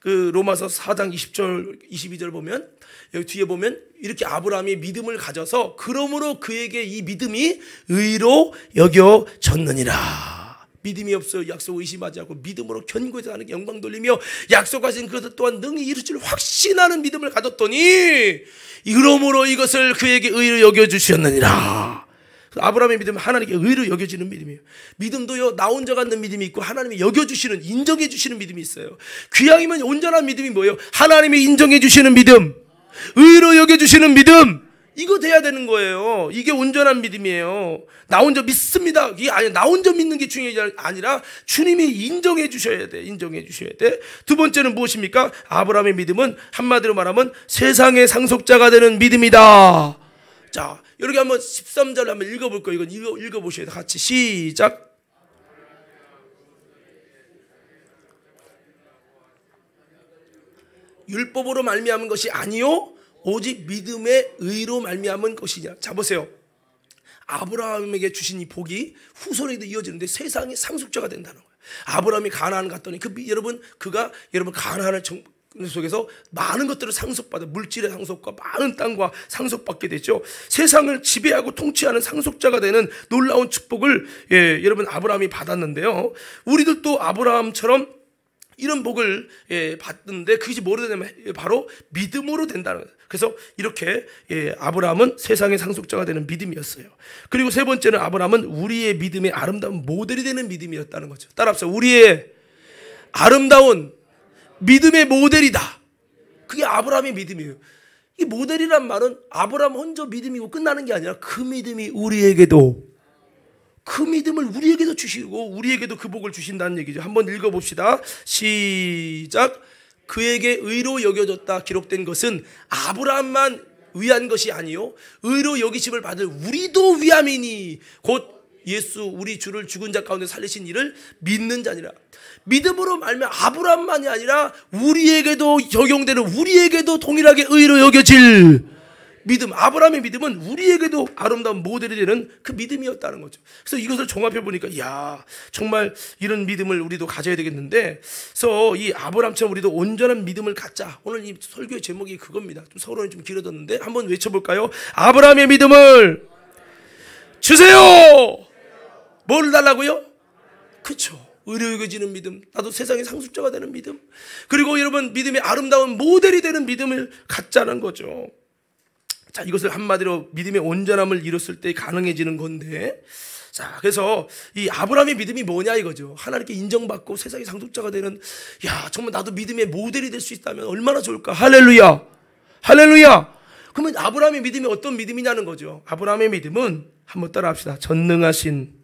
그 로마서 4장 20절 22절 보면, 여기 뒤에 보면 이렇게 아브라함이 믿음을 가져서 그러므로 그에게 이 믿음이 의로 여겨졌느니라. 믿음이 없어 약속을 의심하지 않고 믿음으로 견고해서 하는 게 영광 돌리며 약속하신 그것을 또한 능히 이룰 줄 확신하는 믿음을 가졌더니 그러므로 이것을 그에게 의로 여겨주셨느니라. 아브라함의 믿음은 하나님께 의로 여겨지는 믿음이에요. 믿음도요, 나 혼자 갖는 믿음이 있고 하나님이 여겨주시는, 인정해주시는 믿음이 있어요. 귀향이면 온전한 믿음이 뭐예요? 하나님이 인정해주시는 믿음, 의로 여겨주시는 믿음, 이거 돼야 되는 거예요. 이게 온전한 믿음이에요. 나 혼자 믿습니다, 이게 아니야. 나 혼자 믿는 게 중요한 게 아니라 주님이 인정해 주셔야 돼. 인정해 주셔야 돼. 두 번째는 무엇입니까? 아브라함의 믿음은 한마디로 말하면 세상의 상속자가 되는 믿음이다. 자, 여기 한번 13절 한번 읽어볼 거예요. 이건 읽어보셔야 돼. 같이 시작. 율법으로 말미암은 것이 아니요 오직 믿음의 의로 말미암은 것이냐. 자 보세요. 아브라함에게 주신 이 복이 후손에도 이어지는데 세상의 상속자가 된다는 거예요. 아브라함이 가나안 갔더니 여러분 가나안을 속에서 많은 것들을 상속받아 물질의 상속과 많은 땅과 상속받게 되죠. 세상을 지배하고 통치하는 상속자가 되는 놀라운 축복을 여러분 아브라함이 받았는데요. 우리들도 아브라함처럼 이런 복을 받는데 그것이 뭐로 되냐면 바로 믿음으로 된다는 거예요. 그래서 이렇게 아브라함은 세상의 상속자가 되는 믿음이었어요. 그리고 세 번째는 아브라함은 우리의 믿음의 아름다운 모델이 되는 믿음이었다는 거죠. 따라합시다. 우리의 아름다운 믿음의 모델이다. 그게 아브라함의 믿음이에요. 이 모델이란 말은 아브라함 혼자 믿음이고 끝나는 게 아니라 그 믿음이 우리에게도 그 믿음을 우리에게도 주시고 우리에게도 그 복을 주신다는 얘기죠. 한번 읽어봅시다. 시작. 그에게 의로 여겨졌다 기록된 것은 아브라함만 위한 것이 아니요 의로 여기심을 받을 우리도 위함이니 곧 예수 우리 주를 죽은 자 가운데 살리신 이를 믿는 자니라. 믿음으로 말면 아브라함만이 아니라 우리에게도 적용되는 우리에게도 동일하게 의로 여겨질 믿음. 아브라함의 믿음은 우리에게도 아름다운 모델이 되는 그 믿음이었다는 거죠. 그래서 이것을 종합해 보니까 야 정말 이런 믿음을 우리도 가져야 되겠는데, 그래서 이 아브라함처럼 우리도 온전한 믿음을 갖자. 오늘 이 설교의 제목이 그겁니다. 좀 서론이 좀 길어졌는데 한번 외쳐볼까요? 아브라함의 믿음을 주세요. 뭘 달라고요? 그렇죠. 의로 여겨지는 믿음, 나도 세상의 상속자가 되는 믿음, 그리고 여러분 믿음의 아름다운 모델이 되는 믿음을 갖자는 거죠. 자, 이것을 한마디로 믿음의 온전함을 이뤘을 때 가능해지는 건데, 자, 그래서 이 아브라함의 믿음이 뭐냐 이거죠. 하나님께 인정받고 세상의 상속자가 되는, 야 정말 나도 믿음의 모델이 될 수 있다면 얼마나 좋을까. 할렐루야, 할렐루야. 그러면 아브라함의 믿음이 어떤 믿음이냐는 거죠. 아브라함의 믿음은 한번 따라합시다. 전능하신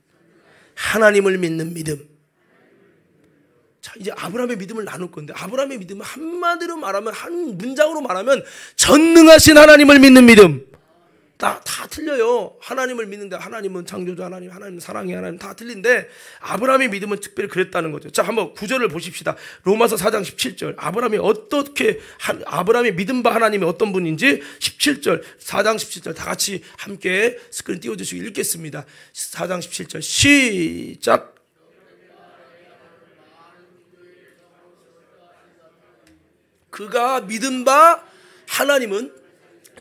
하나님을 믿는 믿음. 자, 이제 아브라함의 믿음을 나눌 건데, 아브라함의 믿음은 한마디로 말하면, 한 문장으로 말하면 전능하신 하나님을 믿는 믿음. 다 틀려요. 하나님을 믿는데 하나님은 창조주 하나님, 하나님은 사랑의 하나님, 다 틀린데 아브라함의 믿음은 특별히 그랬다는 거죠. 자, 한번 구절을 보십시다. 로마서 4장 17절. 아브라함의 믿음 바 하나님이 어떤 분인지 17절, 4장 17절 다 같이 함께 스크린 띄워주시고 읽겠습니다. 4장 17절 시작. 그가 믿은 바 하나님은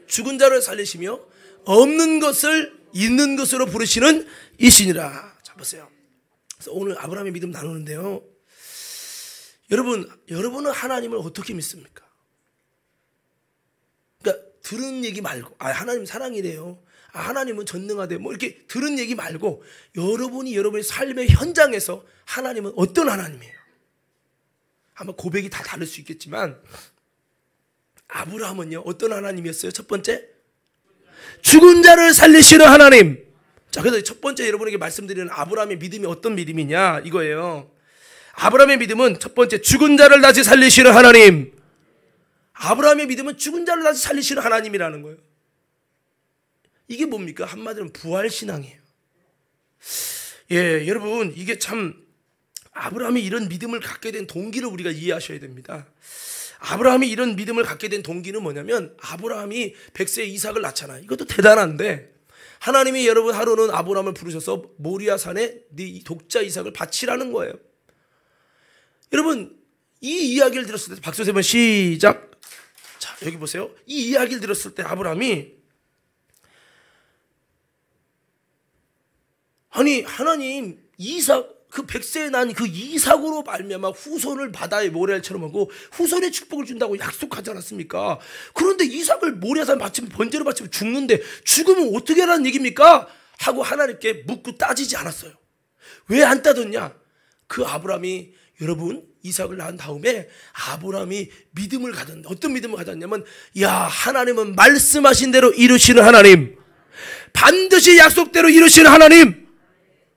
죽은 자를 살리시며 없는 것을 있는 것으로 부르시는 이시니라. 자, 보세요. 그래서 오늘 아브라함의 믿음 나누는데요. 여러분은 하나님을 어떻게 믿습니까? 그러니까 들은 얘기 말고, 하나님 사랑이래요. 하나님은 전능하대. 뭐 이렇게 들은 얘기 말고 여러분의 삶의 현장에서 하나님은 어떤 하나님이에요? 아마 고백이 다 다를 수 있겠지만 아브라함은요 어떤 하나님이었어요? 첫 번째, 죽은 자를 살리시는 하나님. 자, 그래서 첫 번째 여러분에게 말씀드리는 아브라함의 믿음이 어떤 믿음이냐 이거예요. 아브라함의 믿음은 첫 번째, 죽은 자를 다시 살리시는 하나님. 아브라함의 믿음은 죽은 자를 다시 살리시는 하나님이라는 거예요. 이게 뭡니까? 한마디로 부활신앙이에요. 예, 여러분 이게 참 아브라함이 이런 믿음을 갖게 된 동기를 우리가 이해하셔야 됩니다. 아브라함이 이런 믿음을 갖게 된 동기는 뭐냐면, 아브라함이 100세에 이삭을 낳잖아요. 이것도 대단한데 하나님이 여러분 하루는 아브라함을 부르셔서 모리아산에 네 독자 이삭을 바치라는 거예요. 여러분 이 이야기를 들었을 때 박수 세 번 시작. 자, 여기 보세요. 이 이야기를 들었을 때 아브라함이, 아니 하나님 이삭 그 100세에 난 그 이삭으로 말미암아 후손을 바다의 모래알처럼 하고 후손의 축복을 준다고 약속하지 않았습니까? 그런데 이삭을 모래알 바치면, 번제로 바치면 죽는데 죽으면 어떻게 하라는 얘기입니까? 하고 하나님께 묻고 따지지 않았어요. 왜 안 따졌냐? 그 아브라함이, 여러분 이삭을 낳은 다음에 아브라함이 믿음을 가졌는데, 어떤 믿음을 가졌냐면, 야 하나님은 말씀하신 대로 이루시는 하나님, 반드시 약속대로 이루시는 하나님.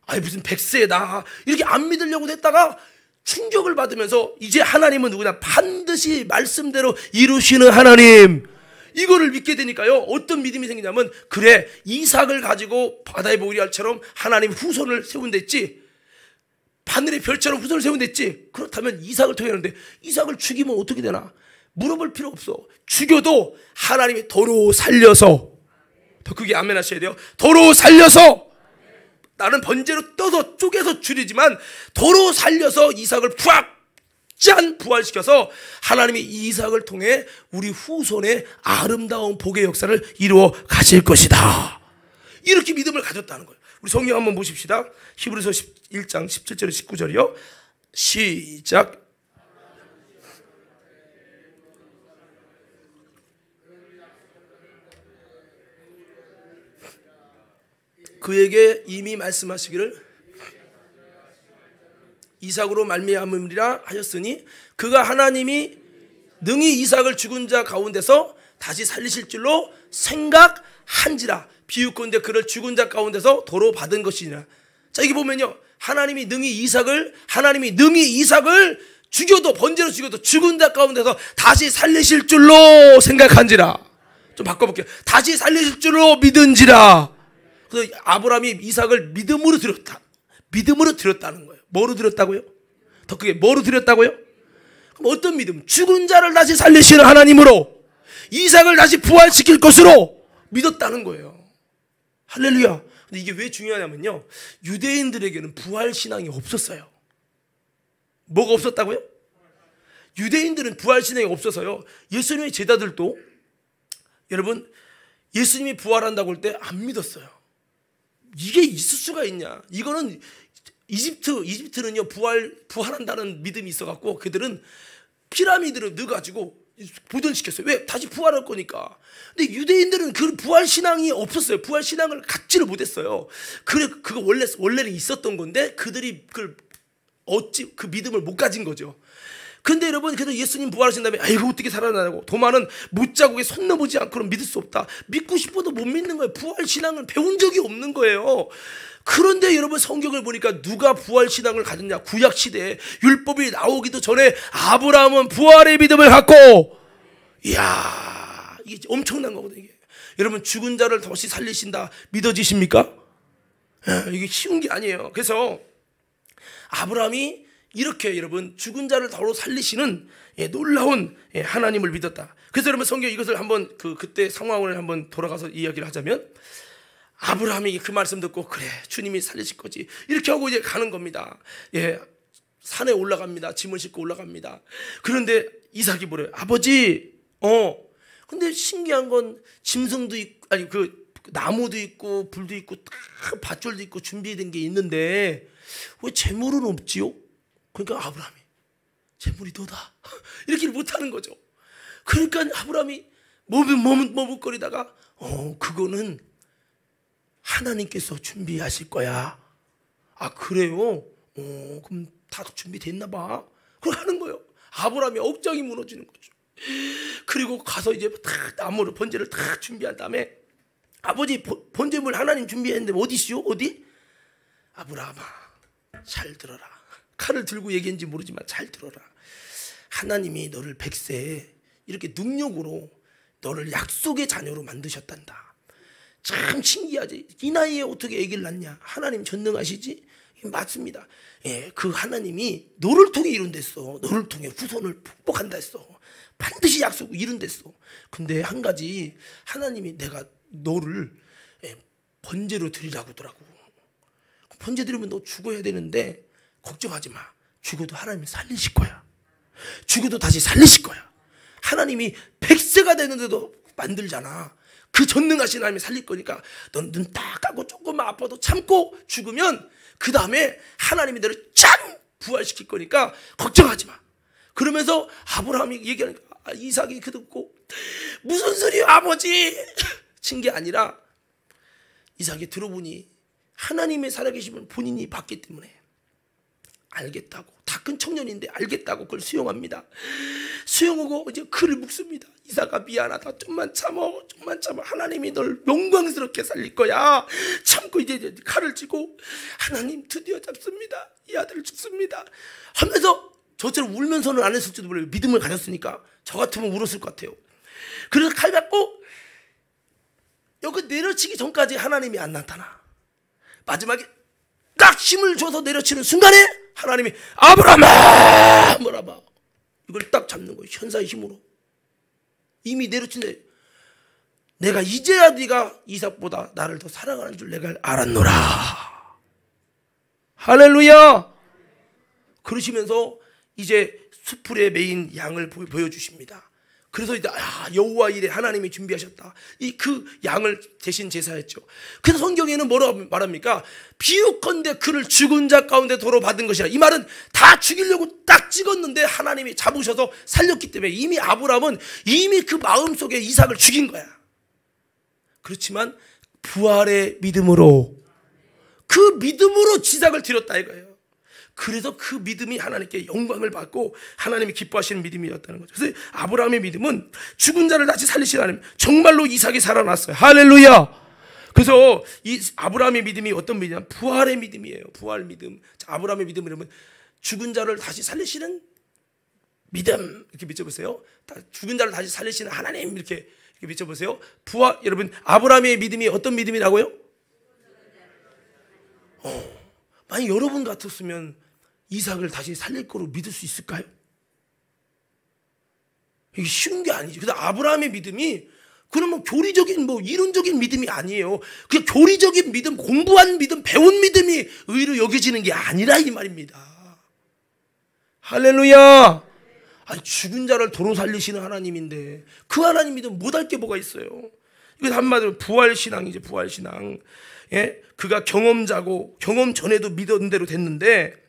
아니 무슨 100세다 이렇게 안 믿으려고 했다가 충격을 받으면서 이제 하나님은 누구냐? 반드시 말씀대로 이루시는 하나님. 이거를 믿게 되니까요 어떤 믿음이 생기냐면, 그래 이삭을 가지고 바다의 모리알처럼 하나님 후손을 세운댔지, 하늘의 별처럼 후손을 세운댔지, 그렇다면 이삭을 통해 하는데 이삭을 죽이면 어떻게 되나? 물어볼 필요 없어. 죽여도 하나님이 도로 살려서, 더 크게 아멘 하셔야 돼요. 도로 살려서, 나는 번제로 떠서 쪼개서 줄이지만 도로 살려서 이삭을 짠 부활시켜서 하나님이 이삭을 통해 우리 후손의 아름다운 복의 역사를 이루어 가실 것이다. 이렇게 믿음을 가졌다는 거예요. 우리 성경 한번 보십시다. 히브리서 1장 17절 19절이요. 시작. 그에게 이미 말씀하시기를 이삭으로 말미암으리라 하셨으니 그가 하나님이 능히 이삭을 죽은 자 가운데서 다시 살리실 줄로 생각한지라. 비유컨대 그를 죽은 자 가운데서 도로 받은 것이니라. 자, 여기 보면요, 하나님이 능히 이삭을 죽여도, 번제로 죽여도 죽은 자 가운데서 다시 살리실 줄로 생각한지라. 좀 바꿔볼게요. 다시 살리실 줄로 믿은지라. 그래서 아브라함이 이삭을 믿음으로 드렸다. 믿음으로 드렸다는 거예요. 뭐로 드렸다고요? 더 크게 뭐로 드렸다고요? 그럼 어떤 믿음? 죽은 자를 다시 살리시는 하나님으로 이삭을 다시 부활시킬 것으로 믿었다는 거예요. 할렐루야. 근데 이게 왜 중요하냐면요, 유대인들에게는 부활신앙이 없었어요. 뭐가 없었다고요? 유대인들은 부활신앙이 없어서요, 예수님의 제자들도 여러분 예수님이 부활한다고 할 때 안 믿었어요. 이게 있을 수가 있냐. 이거는 이집트는요 부활한다는 믿음이 있어갖고 그들은 피라미드를 넣어가지고 보존시켰어요. 왜? 다시 부활할 거니까. 근데 유대인들은 그 부활 신앙이 없었어요. 부활 신앙을 갖지를 못했어요. 그래, 그거 원래는 있었던 건데 그들이 그 믿음을 못 가진 거죠. 근데 여러분, 그래도 예수님 부활하신 다음에 이거 어떻게 살아나냐고, 도마는 못자국에 손 넘어지 않고는 믿을 수 없다. 믿고 싶어도 못 믿는 거예요. 부활 신앙을 배운 적이 없는 거예요. 그런데 여러분, 성경을 보니까 누가 부활 신앙을 가졌냐? 구약 시대에 율법이 나오기도 전에 아브라함은 부활의 믿음을 갖고, 이야, 이게 엄청난 거거든요. 이게. 여러분, 죽은 자를 다시 살리신다 믿어지십니까? 이게 쉬운 게 아니에요. 그래서 아브라함이 이렇게 여러분 죽은 자를 바로 살리시는 놀라운 하나님을 믿었다. 그래서 여러분, 성경 이것을 한번 그때 상황을 한번 돌아가서 이야기를 하자면, 아브라함이 그 말씀 듣고 그래, 주님이 살리실 거지, 이렇게 하고 이제 가는 겁니다. 산에 올라갑니다. 짐을 싣고 올라갑니다. 그런데 이삭이 뭐래요? 아버지, 근데 신기한 건 짐승도 있고, 아니 나무도 있고 불도 있고 다 밧줄도 있고 준비된 게 있는데 왜 재물은 없지요? 그러니까 아브라함이 재물이 너다 이렇게 못하는 거죠. 그러니까 아브라함이 머뭇거리다가 그거는 하나님께서 준비하실 거야. 아, 그래요? 그럼 다 준비됐나 봐. 그렇게 하는 거예요. 아브라함이 억장이 무너지는 거죠. 그리고 가서 이제 다 나무를, 번제를 다 준비한 다음에, 아버지, 번제물 하나님 준비했는데 어디시오? 어디? 아브라함아, 잘 들어라. 칼을 들고 얘기했는지 모르지만 잘 들어라. 하나님이 너를 100세에 이렇게 능력으로 너를 약속의 자녀로 만드셨단다. 참 신기하지. 이 나이에 어떻게 아기를 낳냐? 하나님 전능하시지? 맞습니다. 그 하나님이 너를 통해 이룬댔어. 너를 통해 후손을 축복한다 했어. 반드시 약속 이룬댔어. 근데 한 가지, 하나님이 내가 너를 번제로 드리라고 하더라고. 번제 드리면 너 죽어야 되는데 걱정하지 마. 죽어도 하나님이 살리실 거야. 죽어도 다시 살리실 거야. 하나님이 100세가 되는데도 만들잖아. 그 전능하신 하나님이 살릴 거니까 넌 눈 딱 감고 조금만 아파도 참고 죽으면 그 다음에 하나님이 너를 짠 부활시킬 거니까 걱정하지 마. 그러면서 아브라함이 얘기하니까 이삭이 그 듣고 무슨 소리야 아버지 친 게 아니라, 이삭이 들어보니 하나님의 살아계심을 본인이 봤기 때문에 알겠다고, 다 큰 청년인데 알겠다고 그걸 수용합니다. 수용하고 이제 글을 묵습니다. 이삭아, 미안하다. 좀만 참어. 하나님이 널 영광스럽게 살릴 거야. 참고 이제 칼을 쥐고, 하나님 드디어 잡습니다. 이 아들을 죽습니다 하면서, 저처럼 울면서는 안 했을지도 몰라요. 믿음을 가졌으니까. 저 같으면 울었을 것 같아요. 그래서 칼 잡고 여기 내려치기 전까지 하나님이 안 나타나. 마지막에 딱 힘을 줘서 내려치는 순간에 하나님이 아브라함아! 뭐라봐. 이걸 딱 잡는 거예요. 현사의 힘으로. 이미 내려친데 내가 이제야 네가 이삭보다 나를 더 사랑하는 줄 내가 알았노라. 할렐루야. 그러시면서 이제 수풀에 메인 양을 보여주십니다. 그래서 이제 여호와 이레 하나님이 준비하셨다. 그 양을 대신 제사했죠. 그래서 성경에는 뭐라고 말합니까? 비유컨대 그를 죽은 자 가운데 도로 받은 것이라. 이 말은 다 죽이려고 딱 찍었는데 하나님이 잡으셔서 살렸기 때문에 이미 아브라함은 이미 그 마음속에 이삭을 죽인 거야. 그렇지만 부활의 믿음으로, 그 믿음으로 이삭을 드렸다 이거예요. 그래서 그 믿음이 하나님께 영광을 받고 하나님이 기뻐하시는 믿음이었다는 거죠. 그래서 아브라함의 믿음은 죽은 자를 다시 살리시는 하나님, 정말로 이삭이 살아났어요. 할렐루야. 그래서 이 아브라함의 믿음이 어떤 믿음이냐? 부활의 믿음이에요. 부활 믿음. 자, 아브라함의 믿음이라면 죽은 자를 다시 살리시는 믿음, 이렇게 믿어보세요. 죽은 자를 다시 살리시는 하나님, 이렇게 믿어보세요. 부활, 여러분 아브라함의 믿음이 어떤 믿음이라고요? 만약 여러분 같았으면 이삭을 다시 살릴 거로 믿을 수 있을까요? 이게 쉬운 게 아니죠. 그래서 아브라함의 믿음이 그러면 교리적인 이론적인 믿음이 아니에요. 그냥 교리적인 믿음, 공부한 믿음, 배운 믿음이 의로 여겨지는 게 아니라 이 말입니다. 할렐루야. 아니, 죽은 자를 도로 살리시는 하나님인데 그 하나님 믿음 못할 게 뭐가 있어요? 이거 한마디로 부활신앙이죠. 부활신앙. 예? 그가 경험자고 경험 전에도 믿었는 대로 됐는데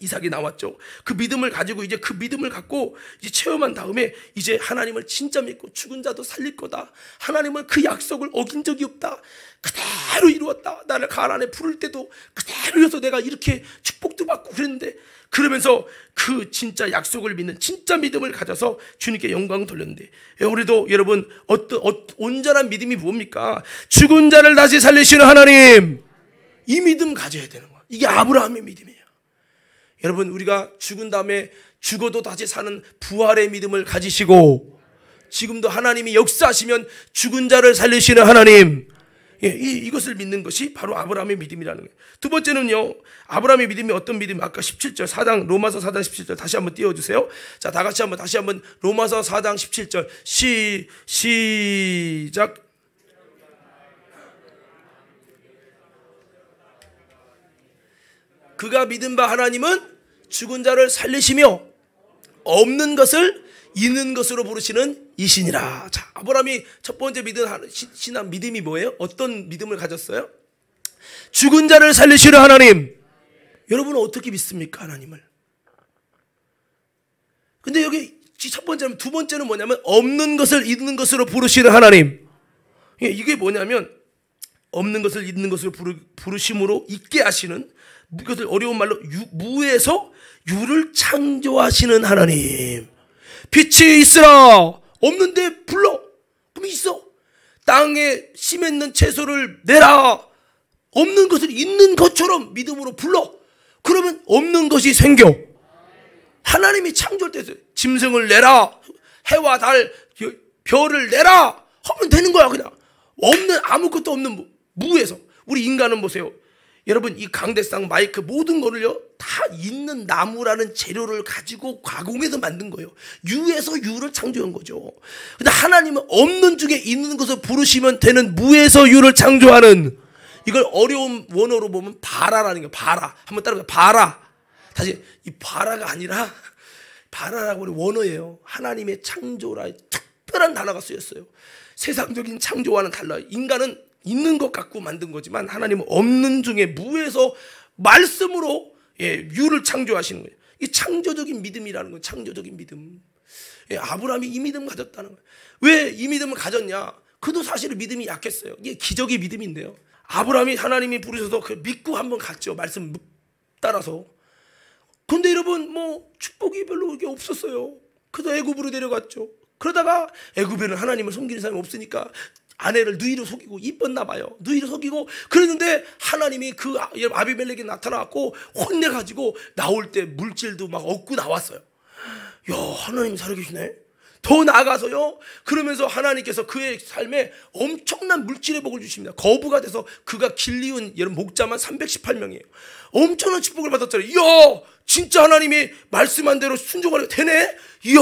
이삭이 나왔죠. 그 믿음을 가지고 이제 그 믿음을 갖고 이제 체험한 다음에 이제 하나님을 진짜 믿고 죽은 자도 살릴 거다. 하나님은 그 약속을 어긴 적이 없다. 그대로 이루었다. 나를 가나안에 부를 때도 그대로 이어서 내가 이렇게 축복도 받고 그랬는데, 그러면서 그 진짜 약속을 믿는 진짜 믿음을 가져서 주님께 영광을 돌렸는데, 우리도 여러분 온전한 믿음이 뭡니까? 죽은 자를 다시 살리시는 하나님, 이 믿음 가져야 되는 거야. 이게 아브라함의 믿음이에요. 여러분, 우리가 죽은 다음에 죽어도 다시 사는 부활의 믿음을 가지시고, 지금도 하나님이 역사하시면 죽은 자를 살리시는 하나님, 이것을 믿는 것이 바로 아브라함의 믿음이라는 거예요. 두 번째는요, 아브라함의 믿음이 어떤 믿음? 아까 17절 로마서 4장 17절 다시 한번 띄워주세요. 자, 다 같이 다시 한번 로마서 4장 17절 시작. 그가 믿은 바 하나님은 죽은 자를 살리시며 없는 것을 있는 것으로 부르시는 이신이라. 자, 아브라함이 첫 번째 신앙 믿음이 뭐예요? 어떤 믿음을 가졌어요? 죽은 자를 살리시는 하나님. 여러분은 어떻게 믿습니까? 하나님을. 근데 여기 첫 번째는, 두 번째는 뭐냐면 없는 것을 있는 것으로 부르시는 하나님. 이게 뭐냐면 없는 것을 있는 것으로 부르심으로 있게 하시는, 이것을 어려운 말로 무에서 유를 창조하시는 하나님. 빛이 있으라. 없는데 불러. 그럼 있어. 땅에 심했는 채소를 내라. 없는 것을 있는 것처럼 믿음으로 불러. 그러면 없는 것이 생겨. 하나님이 창조할 때 짐승을 내라. 해와 달, 별을 내라. 하면 되는 거야. 그냥 아무것도 없는 무에서. 우리 인간은 보세요. 여러분, 이 강대상, 마이크 모든 거를요 다 있는 나무라는 재료를 가지고 가공해서 만든 거예요. 유에서 유를 창조한 거죠. 근데 하나님은 없는 중에 있는 것을 부르시면 되는 무에서 유를 창조하는, 이걸 어려운 원어로 보면 바라라는 거예요. 바라. 한번 따라해요. 바라. 다시, 이 바라가 아니라 바라라고 하는 원어예요. 하나님의 창조라 특별한 단어가 쓰였어요. 세상적인 창조와는 달라요. 인간은 있는 것 갖고 만든 거지만 하나님은 없는 중에 무에서 말씀으로 유를 창조하시는 거예요. 이 창조적인 믿음이라는 거예요. 창조적인 믿음. 아브라함이 이 믿음을 가졌다는 거예요. 왜 이 믿음을 가졌냐? 그도 사실은 믿음이 약했어요. 이게 기적의 믿음인데요. 아브라함이 하나님이 부르셔서 믿고 한번 갔죠. 말씀 따라서. 근데 여러분, 축복이 별로 그렇게 없었어요. 그래서 애굽으로 내려갔죠. 그러다가 애굽에는 하나님을 섬기는 사람이 없으니까 아내를 누이로 속이고 이뻤나 봐요. 누이로 속이고 그랬는데 하나님이 그 아비멜렉에 나타나갖고 혼내가지고 나올 때 물질도 막 얻고 나왔어요. 야, 하나님 살아계시네. 더 나아가서요, 그러면서 하나님께서 그의 삶에 엄청난 물질의 복을 주십니다. 거부가 돼서 그가 길리운 여러분 목자만 318명이에요. 엄청난 축복을 받았잖아요. 이야, 진짜 하나님이 말씀한 대로 순종하게 되네. 이야,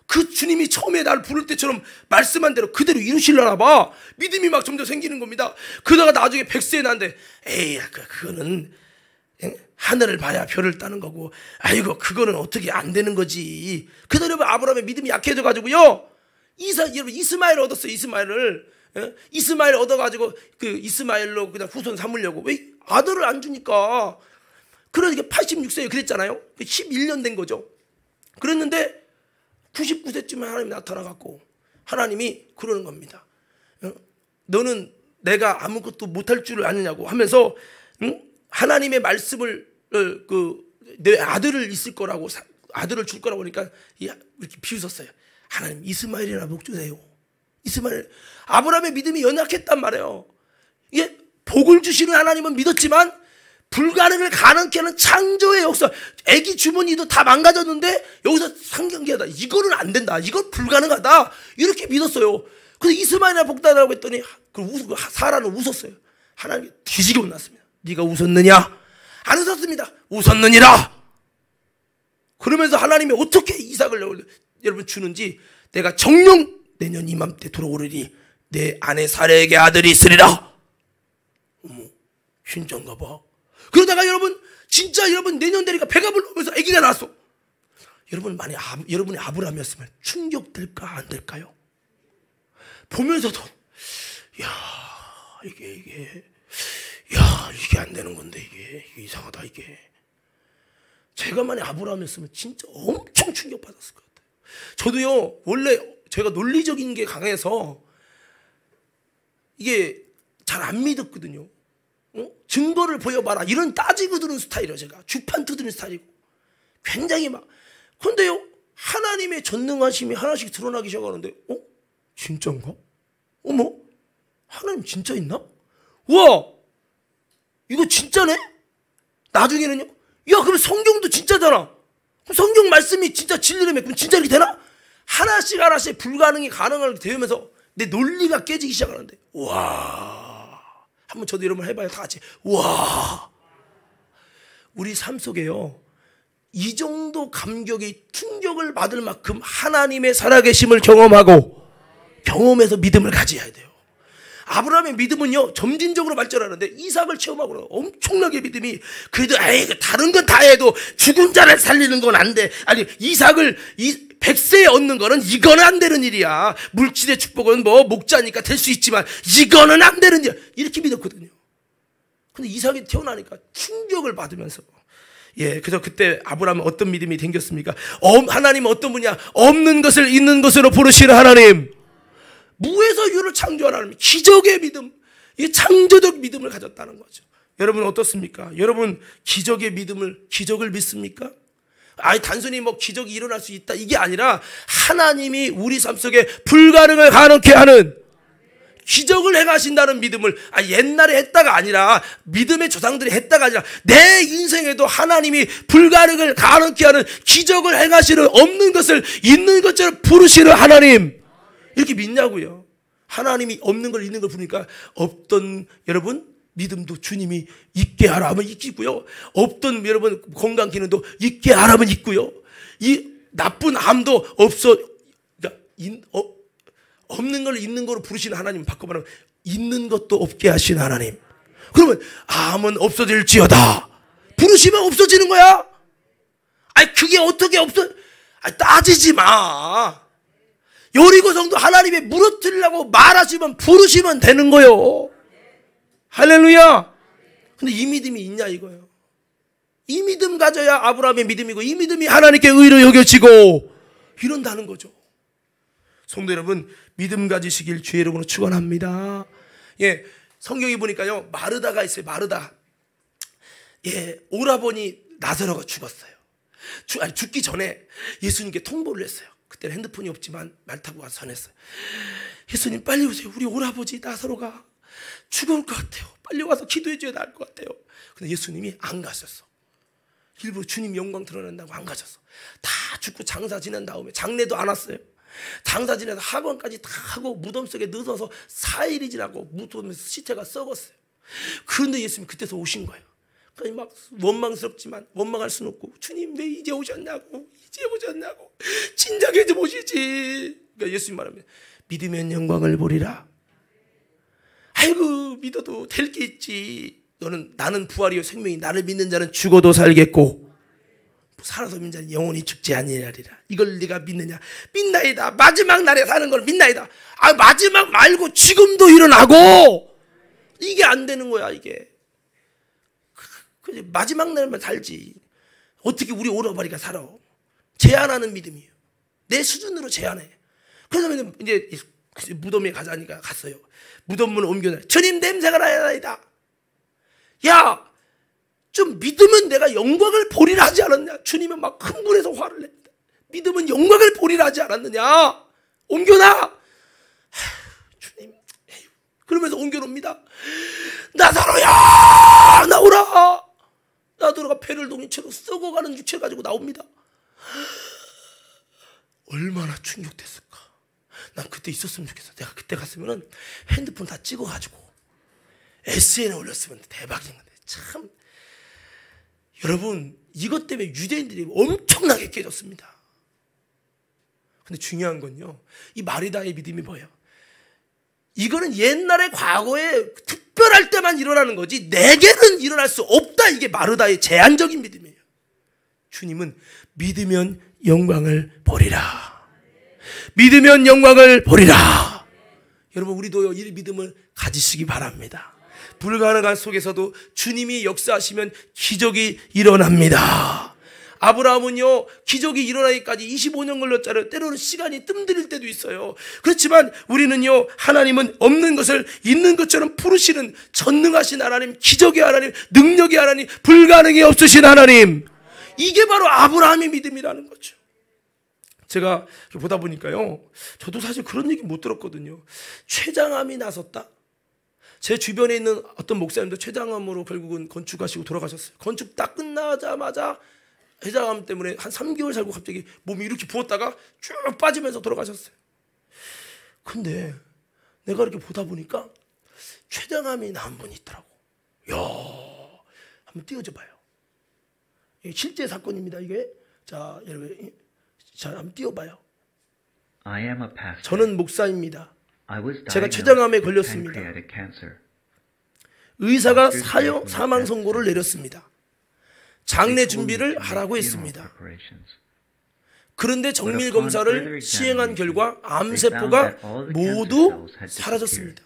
그 주님이 처음에 날 부를 때처럼 말씀한 대로 그대로 이루시려나 봐. 믿음이 막 점점 생기는 겁니다. 그러다가 나중에 100세에 난데 에이 그거는 하늘을 봐야 별을 따는 거고 아이고 그거는 어떻게 안 되는 거지. 그대로 아브라함의 믿음이 약해져 가지고요, 여러분 이스마엘을 얻었어요. 이스마엘 얻어가지고 그 이스마엘로 그냥 후손 삼으려고. 왜? 아들을 안 주니까. 그러니까 86세에 그랬잖아요. 11년 된 거죠. 그랬는데 99세쯤에 하나님이 나타나갖고 하나님이 그러는 겁니다. 너는 내가 아무것도 못할 줄을 아느냐고 하면서 하나님의 말씀을 내 아들을 있을 거라고, 아들을 줄 거라고 하니까 이렇게 비웃었어요. 하나님 이스마엘이나 복 주세요. 이스마엘. 아브라함의 믿음이 연약했단 말이에요. 이게 복을 주시는 하나님은 믿었지만 불가능을 가능케 하는 창조의 역사, 애기 주머니도 다 망가졌는데 여기서 상경계하다, 이거는 안 된다, 이건 불가능하다, 이렇게 믿었어요. 근데 이스마엘이나 복달라고 했더니 사라는 웃었어요. 하나님이 뒤지게 혼났습니다. 네가 웃었느냐? 안 웃었습니다. 웃었느니라. 그러면서 하나님이 어떻게 이삭을 여러분 주는지, 내가 정녕 내년 이맘때 돌아오리니 내 아내 사레에게 아들이 있으리라. 어머, 진짜인가 봐. 그러다가 여러분 진짜 여러분 내년 되니까 배가 불러면서 아기가 나왔어. 여러분 만약 여러분이 아브라함이었으면 충격될까 안 될까요? 보면서도 이게 안 되는 건데 이게 이상하다 이게. 제가 만약 아브라함이었으면 진짜 엄청 충격받았을 것 같아요. 저도요, 원래 제가 논리적인 게 강해서 이게 잘 안 믿었거든요. 증거를 보여봐라 이런 따지고 드는 스타일이에요. 제가 주판 두드는 스타일이고 굉장히 막. 근데요, 하나님의 전능하심이 하나씩 드러나기 시작하는데 진짜인가? 어머, 하나님 진짜 있나? 와, 이거 진짜네? 나중에는요, 야 그럼 성경도 진짜잖아. 그럼 성경 말씀이 진짜 진리라며, 그럼 진짜 이렇게 되나? 하나씩 불가능이 가능하게 되면서 내 논리가 깨지기 시작하는데, 와, 한번 저도 여러분 해봐요. 다 같이. 와, 우리 삶 속에요, 이 정도 감격이 충격을 받을 만큼 하나님의 살아계심을 경험해서 믿음을 가져야 돼요. 아브라함의 믿음은요 점진적으로 발전하는데 이삭을 체험하고 엄청나게 믿음이, 그래도 다른 건 다 해도 죽은 자를 살리는 건 안 돼. 아니 이삭을 100세에 얻는 거는 이거는 안 되는 일이야. 물질의 축복은 뭐 목자니까 될 수 있지만 이거는 안 되는 일이야. 이렇게 믿었거든요. 근데 이삭이 태어나니까 충격을 받으면서, 그래서 그때 아브라함은 어떤 믿음이 생겼습니까? 하나님은 어떤 분이야? 없는 것을 있는 것으로 부르시는 하나님. 무에서 유를 창조한 하나님. 기적의 믿음, 이 창조적 믿음을 가졌다는 거죠. 여러분 어떻습니까? 여러분 기적을 믿습니까? 단순히 뭐 기적이 일어날 수 있다 이게 아니라 하나님이 우리 삶 속에 불가능을 가능케 하는 기적을 행하신다는 믿음을 옛날에 했다가 아니라, 믿음의 조상들이 했다가 아니라 내 인생에도 하나님이 불가능을 가능케 하는 기적을 행하시는, 없는 것을 있는 것처럼 부르시는 하나님, 이렇게 믿냐고요. 하나님이 없는 걸 있는 걸 부르니까 없던 여러분 믿음도 주님이 있게 하라 하면 있고요. 없던 여러분 건강 기능도 있게 하라 하면 있고요. 이 나쁜 암도 없는 걸 있는 거로 부르시는 하나님, 바꿔 말하면 있는 것도 없게 하신 하나님. 그러면 암은 없어질지어다 부르시면 없어지는 거야. 그게 어떻게 따지지 마. 여리고 성도 하나님의 무너뜨리려고 말하시면 부르시면 되는 거요. 할렐루야. 근데 이 믿음이 있냐 이거예요. 이 믿음 가져야 아브라함의 믿음이고, 이 믿음이 하나님께 의로 여겨지고 이런다는 거죠. 성도 여러분, 믿음 가지시길 주의 이름으로 축원합니다. 성경에 보니까요, 마르다가 있어요. 마르다. 오라버니 나사로가 죽었어요. 죽기 전에 예수님께 통보를 했어요. 그때는 핸드폰이 없지만 말 타고 가서 전했어요. 예수님 빨리 오세요. 우리 오라버지 나사로가 죽을 것 같아요. 빨리 와서 기도해 줘야 할 것 같아요. 근데 예수님이 안 가셨어. 일부러 주님 영광 드러낸다고 안 가셨어. 다 죽고 장사 지낸 다음에, 장례도 안 왔어요. 장사 지내서 학원까지 다 하고 무덤 속에 넣어서 4일이 지나고 무덤에서 시체가 썩었어요. 그런데 예수님 그때서 오신 거예요. 막 원망스럽지만 원망할 수는 없고, 주님 왜 이제 오셨냐고, 진작에 좀 오시지. 그러니까 예수님 말합니다. 믿으면 영광을 보리라. 아이고, 믿어도 될 게 있지. 나는 부활이요 생명이, 나를 믿는 자는 죽어도 살겠고 살아서 믿는 자는 영원히 죽지 아니하리라. 이걸 네가 믿느냐? 믿나이다. 마지막 날에 사는 걸 믿나이다. 마지막 말고 지금도 일어나고. 이게 안 되는 거야, 이게. 마지막 날만 살지. 어떻게 우리 오라버니가 살아? 제한하는 믿음이에요. 내 수준으로 제한해. 그러면 이제 무덤에 가자니까 갔어요. 무덤문을 옮겨놔. 주님 냄새가 나이다. 야, 좀 믿으면 내가 영광을 보리라 하지 않았냐? 주님은 막 흥분해서 화를 냅니다. 믿으면 영광을 보리라 하지 않았느냐? 옮겨놔. 주님, 에휴. 그러면서 옮겨놓습니다. 나사로야, 나오라. 나사로가 배를 동인 채로 썩어가는 육체를 가지고 나옵니다. 얼마나 충격됐을까. 난 그때 있었으면 좋겠어. 내가 그때 갔으면 핸드폰 다 찍어가지고 SNS에 올렸으면 대박인 건데. 참, 여러분, 이것 때문에 유대인들이 엄청나게 깨졌습니다. 근데 중요한 건요, 이 마리다의 믿음이 뭐예요? 이거는 옛날에 과거에 특별할 때만 일어나는 거지 내게는 일어날 수 없다. 이게 마르다의 제한적인 믿음이에요. 주님은 믿으면 영광을 보리라. 믿으면 영광을 보리라. 여러분, 우리도요, 이 믿음을 가지시기 바랍니다. 불가능한 속에서도 주님이 역사하시면 기적이 일어납니다. 아브라함은요, 기적이 일어나기까지 25년 걸렸잖아요. 때로는 시간이 뜸들일 때도 있어요. 그렇지만 우리는요, 하나님은 없는 것을 있는 것처럼 부르시는 전능하신 하나님, 기적의 하나님, 능력의 하나님, 불가능이 없으신 하나님. 이게 바로 아브라함의 믿음이라는 거죠. 제가 보다 보니까요, 저도 사실 그런 얘기 못 들었거든요. 췌장암이 나섰다. 제 주변에 있는 어떤 목사님도 췌장암으로 결국은 건축하시고 돌아가셨어요. 건축 딱 끝나자마자 췌장암 때문에 한 3개월 살고 갑자기 몸이 이렇게 부었다가 쭉 빠지면서 돌아가셨어요. 근데 내가 이렇게 보다 보니까 췌장암이 나은 분이 있더라고. 이야, 한번 띄워줘 봐요. 실제 사건입니다, 이게. 자, 여러분, 자, 한번 띄워봐요. 저는 목사입니다. 제가 췌장암에 걸렸습니다. 의사가 사망 선고를 내렸습니다. 장례 준비를 하라고 했습니다. 그런데 정밀 검사를 시행한 결과 암세포가 모두 사라졌습니다.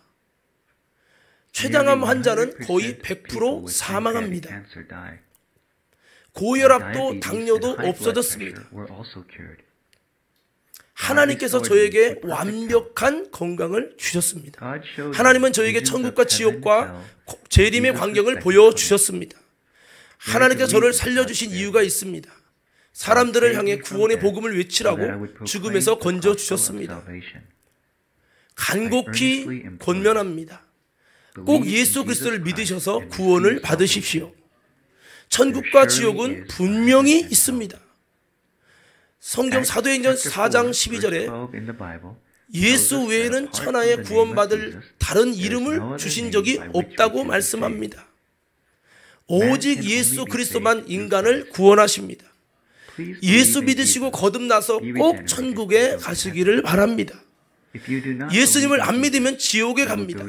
췌장암 환자는 거의 100% 사망합니다. 고혈압도 당뇨도 없어졌습니다. 하나님께서 저에게 완벽한 건강을 주셨습니다. 하나님은 저에게 천국과 지옥과 재림의 광경을 보여주셨습니다. 하나님께서 저를 살려주신 이유가 있습니다. 사람들을 향해 구원의 복음을 외치라고 죽음에서 건져주셨습니다. 간곡히 권면합니다. 꼭 예수 그리스도를 믿으셔서 구원을 받으십시오. 천국과 지옥은 분명히 있습니다. 성경 사도행전 4장 12절에 예수 외에는 천하에 구원받을 다른 이름을 주신 적이 없다고 말씀합니다. 오직 예수 그리스도만 인간을 구원하십니다. 예수 믿으시고 거듭나서 꼭 천국에 가시기를 바랍니다. 예수님을 안 믿으면 지옥에 갑니다.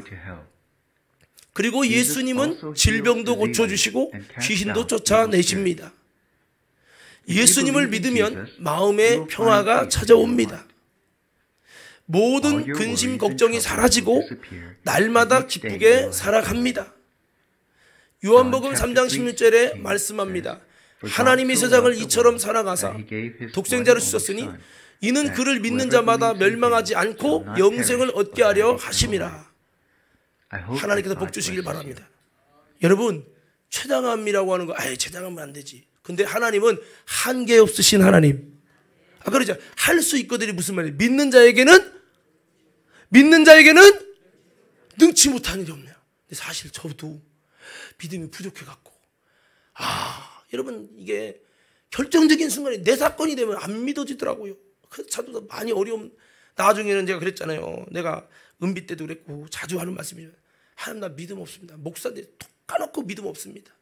그리고 예수님은 질병도 고쳐주시고 귀신도 쫓아내십니다. 예수님을 믿으면 마음의 평화가 찾아옵니다. 모든 근심 걱정이 사라지고 날마다 기쁘게 살아갑니다. 요한복음 3장 16절에 말씀합니다. 하나님이 세상을 이처럼 사랑하사 독생자를 주셨으니 이는 그를 믿는 자마다 멸망하지 않고 영생을 얻게 하려 하심이라. 하나님께서 복 주시길 바랍니다. 여러분, 췌장암이라고 하는 거, 췌장암은 안 되지. 근데 하나님은 한계 없으신 하나님. 그러죠. 할 수 있거든이 무슨 말이에요? 믿는 자에게는 능치 못한 일이 없네요. 근데 사실 저도 믿음이 부족해갖고, 여러분, 이게 결정적인 순간에 내 사건이 되면 안 믿어지더라고요. 그래서 저도 많이 어려움. 나중에는 제가 그랬잖아요. 내가 은비 때도 그랬고 자주 하는 말씀이죠. 하나님, 나 믿음 없습니다. 목사인데 톡 까놓고 믿음 없습니다.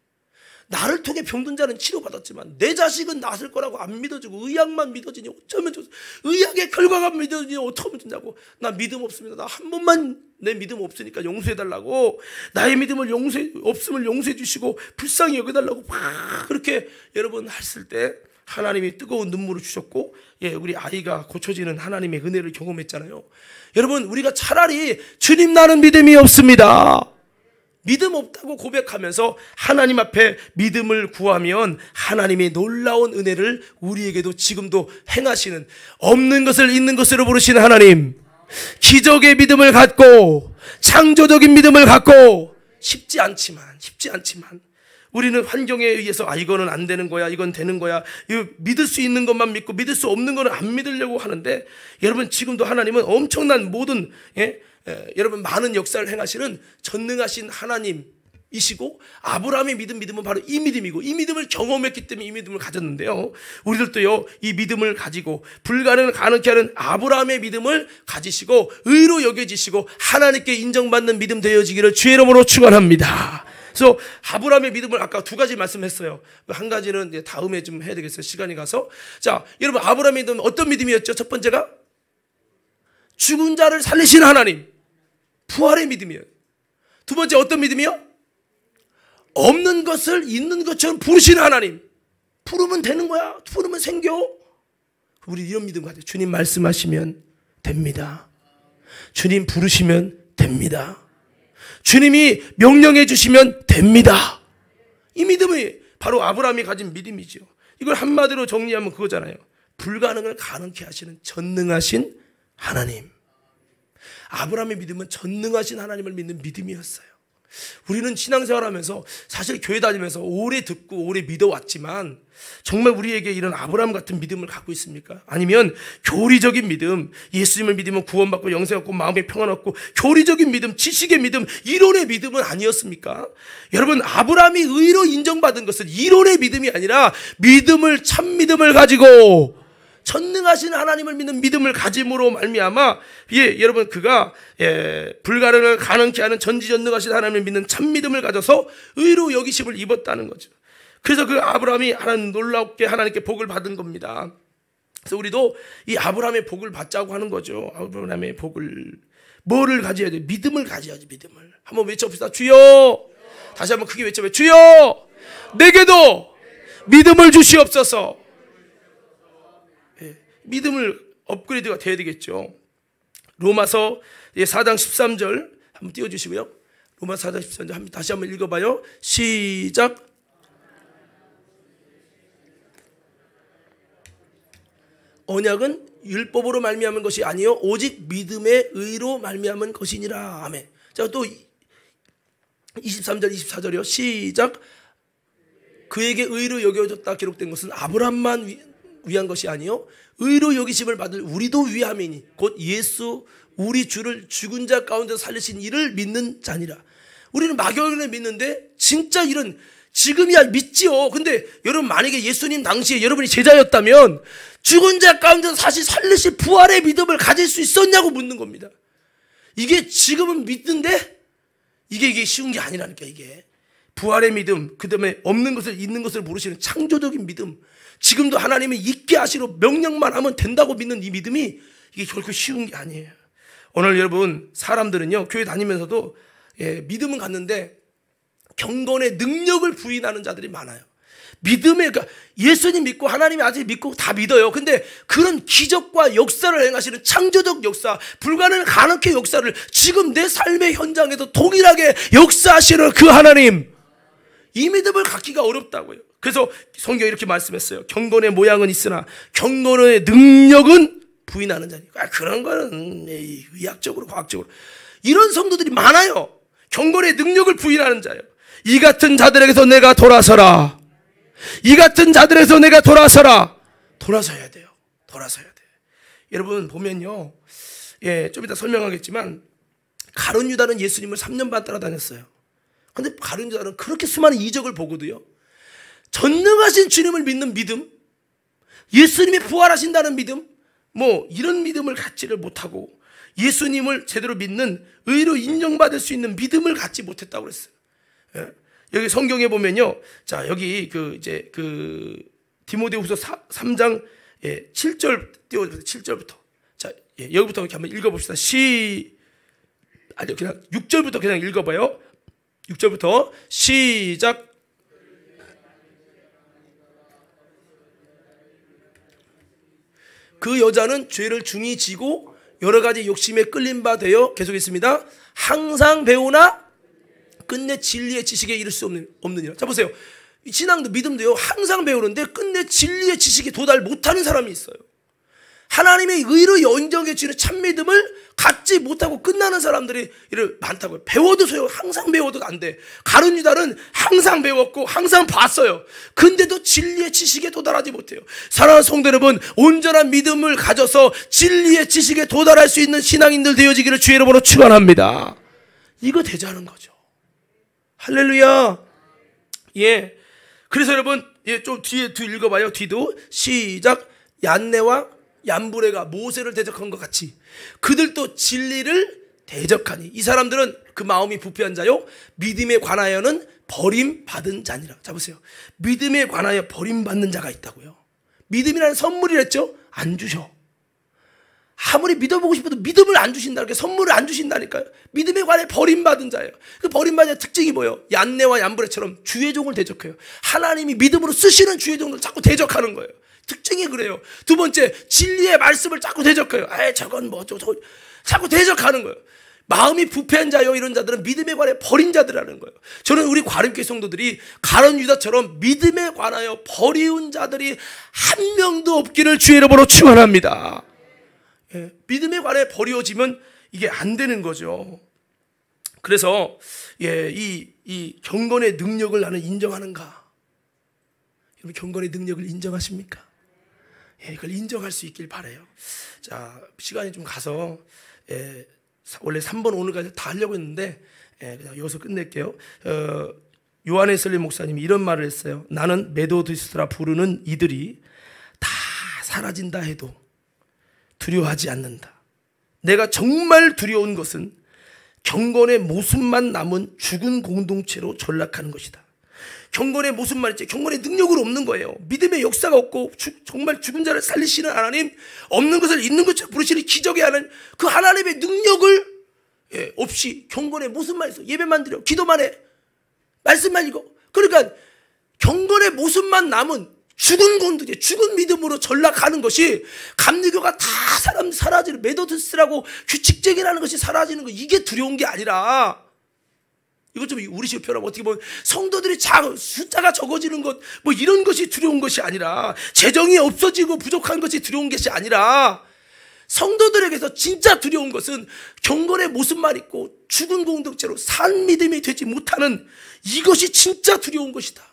나를 통해 병든 자는 치료받았지만 내 자식은 낫을 거라고 안 믿어지고 의학만 믿어지니 어쩌면 좋 의학의 결과가 믿어지니 어떡하면 좋냐고. 나 믿음 없습니다. 나 한 번만 내 믿음 없으니까 용서해달라고. 나의 믿음을 없음을 용서해 주시고 불쌍히 여겨달라고 막 그렇게 여러분 했을 때 하나님이 뜨거운 눈물을 주셨고, 우리 아이가 고쳐지는 하나님의 은혜를 경험했잖아요. 여러분, 우리가 차라리 주님 나는 믿음이 없습니다, 믿음 없다고 고백하면서 하나님 앞에 믿음을 구하면 하나님의 놀라운 은혜를 우리에게도 지금도 행하시는, 없는 것을 있는 것으로 부르시는 하나님, 기적의 믿음을 갖고 창조적인 믿음을 갖고 쉽지 않지만 우리는 환경에 의해서 이거는 안 되는 거야, 이건 되는 거야, 이거 믿을 수 있는 것만 믿고 믿을 수 없는 거는 안 믿으려고 하는데, 여러분 지금도 하나님은 엄청난 모든 여러분 많은 역사를 행하시는 전능하신 하나님이시고, 아브라함의 믿음은 바로 이 믿음이고, 이 믿음을 경험했기 때문에 이 믿음을 가졌는데요, 우리들도요 이 믿음을 가지고 불가능을 가능케 하는 아브라함의 믿음을 가지시고 의로 여겨지시고 하나님께 인정받는 믿음 되어지기를 주의 이름으로 축원합니다. 그래서 아브라함의 믿음을 아까 두 가지 말씀했어요. 한 가지는 이제 다음에 좀 해야 되겠어요, 시간이 가서. 자, 여러분 아브라함의 믿음은 어떤 믿음이었죠? 첫 번째가 죽은 자를 살리시는 하나님, 부활의 믿음이에요. 두 번째 어떤 믿음이요? 없는 것을 있는 것처럼 부르시는 하나님. 부르면 되는 거야, 부르면 생겨. 우리 이런 믿음 가져요. 주님 말씀하시면 됩니다. 주님 부르시면 됩니다. 주님이 명령해 주시면 됩니다. 이 믿음이 바로 아브라함이 가진 믿음이죠. 이걸 한마디로 정리하면 그거잖아요. 불가능을 가능케 하시는 전능하신 하나님. 아브라함의 믿음은 전능하신 하나님을 믿는 믿음이었어요. 우리는 신앙생활하면서 사실 교회 다니면서 오래 듣고 오래 믿어왔지만 정말 우리에게 이런 아브라함 같은 믿음을 갖고 있습니까? 아니면 교리적인 믿음, 예수님을 믿으면 구원받고 영생 얻고 마음에 평안 얻고 교리적인 믿음, 지식의 믿음, 이론의 믿음은 아니었습니까? 여러분, 아브라함이 의로 인정받은 것은 이론의 믿음이 아니라 믿음을, 참 믿음을 가지고 전능하신 하나님을 믿는 믿음을 가짐으로 말미암아, 여러분 그가 불가능을 가능케 하는 전지전능하신 하나님을 믿는 참 믿음을 가져서 의로 여기심을 입었다는 거죠. 그래서 그 아브라함이 하나님 놀랍게 하나님께 복을 받은 겁니다. 그래서 우리도 이 아브라함의 복을 받자고 하는 거죠. 아브라함의 복을, 뭐를 가져야 돼? 믿음을 가져야지. 믿음을 한번 외쳐봅시다. 주여. 다시 한번 크게 외쳐봐요. 주여, 내게도 믿음을 주시옵소서. 믿음을 업그레이드가 돼야 되겠죠. 로마서 4장 13절 한번 띄워주시고요. 로마서 4장 13절 다시 한번 읽어봐요. 시작. 언약은 율법으로 말미암은 것이 아니요 오직 믿음의 의로 말미암은 것이니라. 아멘. 자, 또 23절 24절이요. 시작. 그에게 의로 여겨졌다 기록된 것은 아브라함만 위한 것이 아니요 의로 여기심을 받을 우리도 위함이니 곧 예수 우리 주를 죽은 자 가운데서 살리신 이를 믿는 자니라. 우리는 막연히 믿는데 진짜 이런 지금이야 믿지요. 근데 여러분 만약에 예수님 당시에 여러분이 제자였다면 죽은 자 가운데서 다시 살리실 부활의 믿음을 가질 수 있었냐고 묻는 겁니다. 이게 지금은 믿는데 이게 쉬운 게 아니라니까. 이게 부활의 믿음, 그 다음에 없는 것을 있는 것을 모르시는 창조적인 믿음, 지금도 하나님이 있게 하시로 명령만 하면 된다고 믿는 이 믿음이 이게 결코 쉬운 게 아니에요. 오늘 여러분 사람들은요 교회 다니면서도 믿음은 갖는데 경건의 능력을 부인하는 자들이 많아요. 믿음에, 그러니까 예수님 믿고 하나님이 아직 믿고 다 믿어요. 근데 그런 기적과 역사를 행하시는 창조적 역사, 불가능을 가능케 역사를 지금 내 삶의 현장에서 동일하게 역사하시는 그 하나님, 이 믿음을 갖기가 어렵다고요. 그래서 성경이 이렇게 말씀했어요. 경건의 모양은 있으나 경건의 능력은 부인하는 자니까. 그런 거는 의학적으로 과학적으로 이런 성도들이 많아요. 경건의 능력을 부인하는 자예요. 이 같은 자들에게서 내가 돌아서라. 이 같은 자들에서 내가 돌아서라. 돌아서야 돼요. 돌아서야 돼. 여러분 보면요, 좀 이따 설명하겠지만 가룟 유다는 예수님을 3년 반 따라다녔어요. 근데 가룟 유다는 그렇게 수많은 이적을 보고도요, 전능하신 주님을 믿는 믿음, 예수님이 부활하신다는 믿음, 뭐 이런 믿음을 갖지를 못하고 예수님을 제대로 믿는 의로 인정받을 수 있는 믿음을 갖지 못했다고 그랬어요. 여기 성경에 보면요. 자, 여기 이제 디모데후서 3장 7절 띄워주세요. 7절부터. 자, 여기부터 이렇게 한번 읽어봅시다. 아니, 그냥 6절부터 그냥 읽어봐요. 6절부터 시작. 그 여자는 죄를 중히 지고 여러 가지 욕심에 끌린 바 되어, 계속 있습니다. 항상 배우나 끝내 진리의 지식에 이를 수 없느니라. 자, 보세요. 신앙도 믿음도요, 항상 배우는데 끝내 진리의 지식에 도달 못하는 사람이 있어요. 하나님의 의로 인정해 주는 참 믿음을 갖지 못하고 끝나는 사람들이 많다고요. 배워도 소용, 항상 배워도 안 돼. 가룟 유다는 항상 배웠고 항상 봤어요. 근데도 진리의 지식에 도달하지 못해요. 사랑하는 성도 여러분, 온전한 믿음을 가져서 진리의 지식에 도달할 수 있는 신앙인들 되어지기를 주의 이름으로 축원합니다. 이거 되자는 거죠. 할렐루야. 예. 그래서 여러분, 좀 뒤에 읽어봐요. 뒤도 시작. 얀네와 얀브레가 모세를 대적한 것 같이 그들도 진리를 대적하니, 이 사람들은 그 마음이 부패한 자요 믿음에 관하여는 버림받은 자니라. 자, 보세요. 믿음에 관하여 버림받는 자가 있다고요. 믿음이라는 선물이랬죠? 안 주셔. 아무리 믿어보고 싶어도 믿음을 안 주신다니까, 선물을 안 주신다니까요. 믿음에 관해 버림받은 자예요. 그 버림받은 특징이 뭐예요? 얀네와 얀브레처럼 주의 종을 대적해요. 하나님이 믿음으로 쓰시는 주의 종을 자꾸 대적하는 거예요. 특징이 그래요. 두 번째, 진리의 말씀을 자꾸 대적해요. 저건 뭐 저거 자꾸 대적하는 거예요. 마음이 부패한 자요, 이런 자들은 믿음에 관해 버린 자들이라는 거예요. 저는 우리 과림교회 성도들이 가룟 유다처럼 믿음에 관하여 버리운 자들이 한 명도 없기를 주의 이름으로 축원합니다. 예, 믿음에 관해 버려지면 이게 안 되는 거죠. 그래서 이 경건의 능력을 나는 인정하는가? 여러분, 경건의 능력을 인정하십니까? 이걸 인정할 수 있길 바라요. 자, 시간이 좀 가서 원래 3번 오늘까지 다 하려고 했는데 그냥 여기서 끝낼게요. 요한웨슬리 목사님이 이런 말을 했어요. 나는 메도디스트라 부르는 이들이 다 사라진다 해도 두려워하지 않는다. 내가 정말 두려운 것은 경건의 모습만 남은 죽은 공동체로 전락하는 것이다. 경건의 모습만 있지 경건의 능력으로 없는 거예요. 믿음의 역사가 없고 정말 죽은 자를 살리시는 하나님, 없는 것을 있는 것처럼 부르시는 기적의 하나님, 그 하나님의 능력을 없이 경건의 모습만 있어. 예배만 드려, 기도만 해, 말씀만 읽어. 그러니까 경건의 모습만 남은 죽은 공동체, 죽은 믿음으로 전락하는 것이, 감리교가 다 사라지는, 메도디스트라고 규칙적이라는 것이 사라지는 거, 이게 두려운 게 아니라, 이것 좀 우리식으로 표현하면 어떻게 보면 성도들이 숫자가 적어지는 것, 뭐 이런 것이 두려운 것이 아니라, 재정이 없어지고 부족한 것이 두려운 것이 아니라, 성도들에게서 진짜 두려운 것은 경건의 모습만 있고 죽은 공동체로 산 믿음이 되지 못하는 이것이 진짜 두려운 것이다.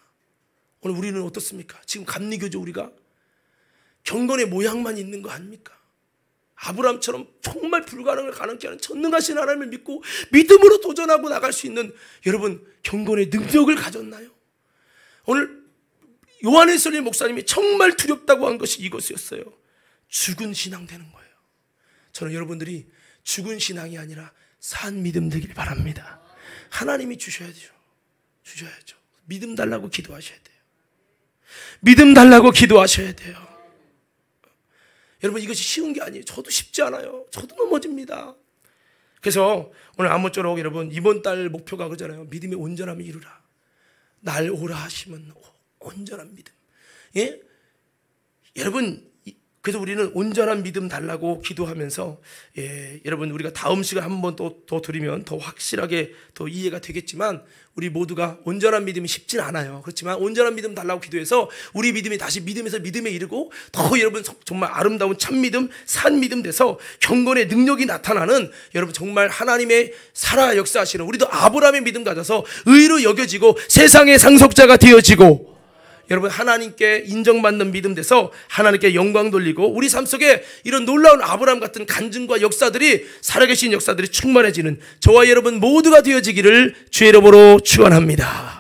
오늘 우리는 어떻습니까? 지금 감리교죠. 우리가 경건의 모양만 있는 거 아닙니까? 아브라함처럼 정말 불가능을 가능케 하는 전능하신 하나님을 믿고 믿음으로 도전하고 나갈 수 있는 여러분, 경건의 능력을 가졌나요? 오늘 요한웨슬리 목사님이 정말 두렵다고 한 것이 이것이었어요. 죽은 신앙 되는 거예요. 저는 여러분들이 죽은 신앙이 아니라 산 믿음 되길 바랍니다. 하나님이 주셔야죠. 주셔야죠. 믿음 달라고 기도하셔야 돼요. 믿음 달라고 기도하셔야 돼요. 여러분, 이것이 쉬운 게 아니에요. 저도 쉽지 않아요. 저도 넘어집니다. 그래서 오늘 아무쪼록 여러분, 이번 달 목표가 그러잖아요. 믿음의 온전함을 이루라. 날 오라 하시면 온전한 믿음. 예? 여러분, 그래서 우리는 온전한 믿음 달라고 기도하면서, 여러분, 우리가 다음 시간 한 번 더 드리면 더 확실하게 더 이해가 되겠지만, 우리 모두가 온전한 믿음이 쉽진 않아요. 그렇지만 온전한 믿음 달라고 기도해서 우리 믿음이 다시 믿음에서 믿음에 이르고, 더 여러분 정말 아름다운 참 믿음, 산 믿음 돼서 경건의 능력이 나타나는, 여러분 정말 하나님의 살아 역사하시는, 우리도 아브라함의 믿음 가져서 의로 여겨지고 세상의 상속자가 되어지고, 여러분 하나님께 인정받는 믿음 돼서 하나님께 영광 돌리고, 우리 삶 속에 이런 놀라운 아브라함 같은 간증과 역사들이, 살아계신 역사들이 충만해지는 저와 여러분 모두가 되어지기를 주의 이름으로 축원합니다.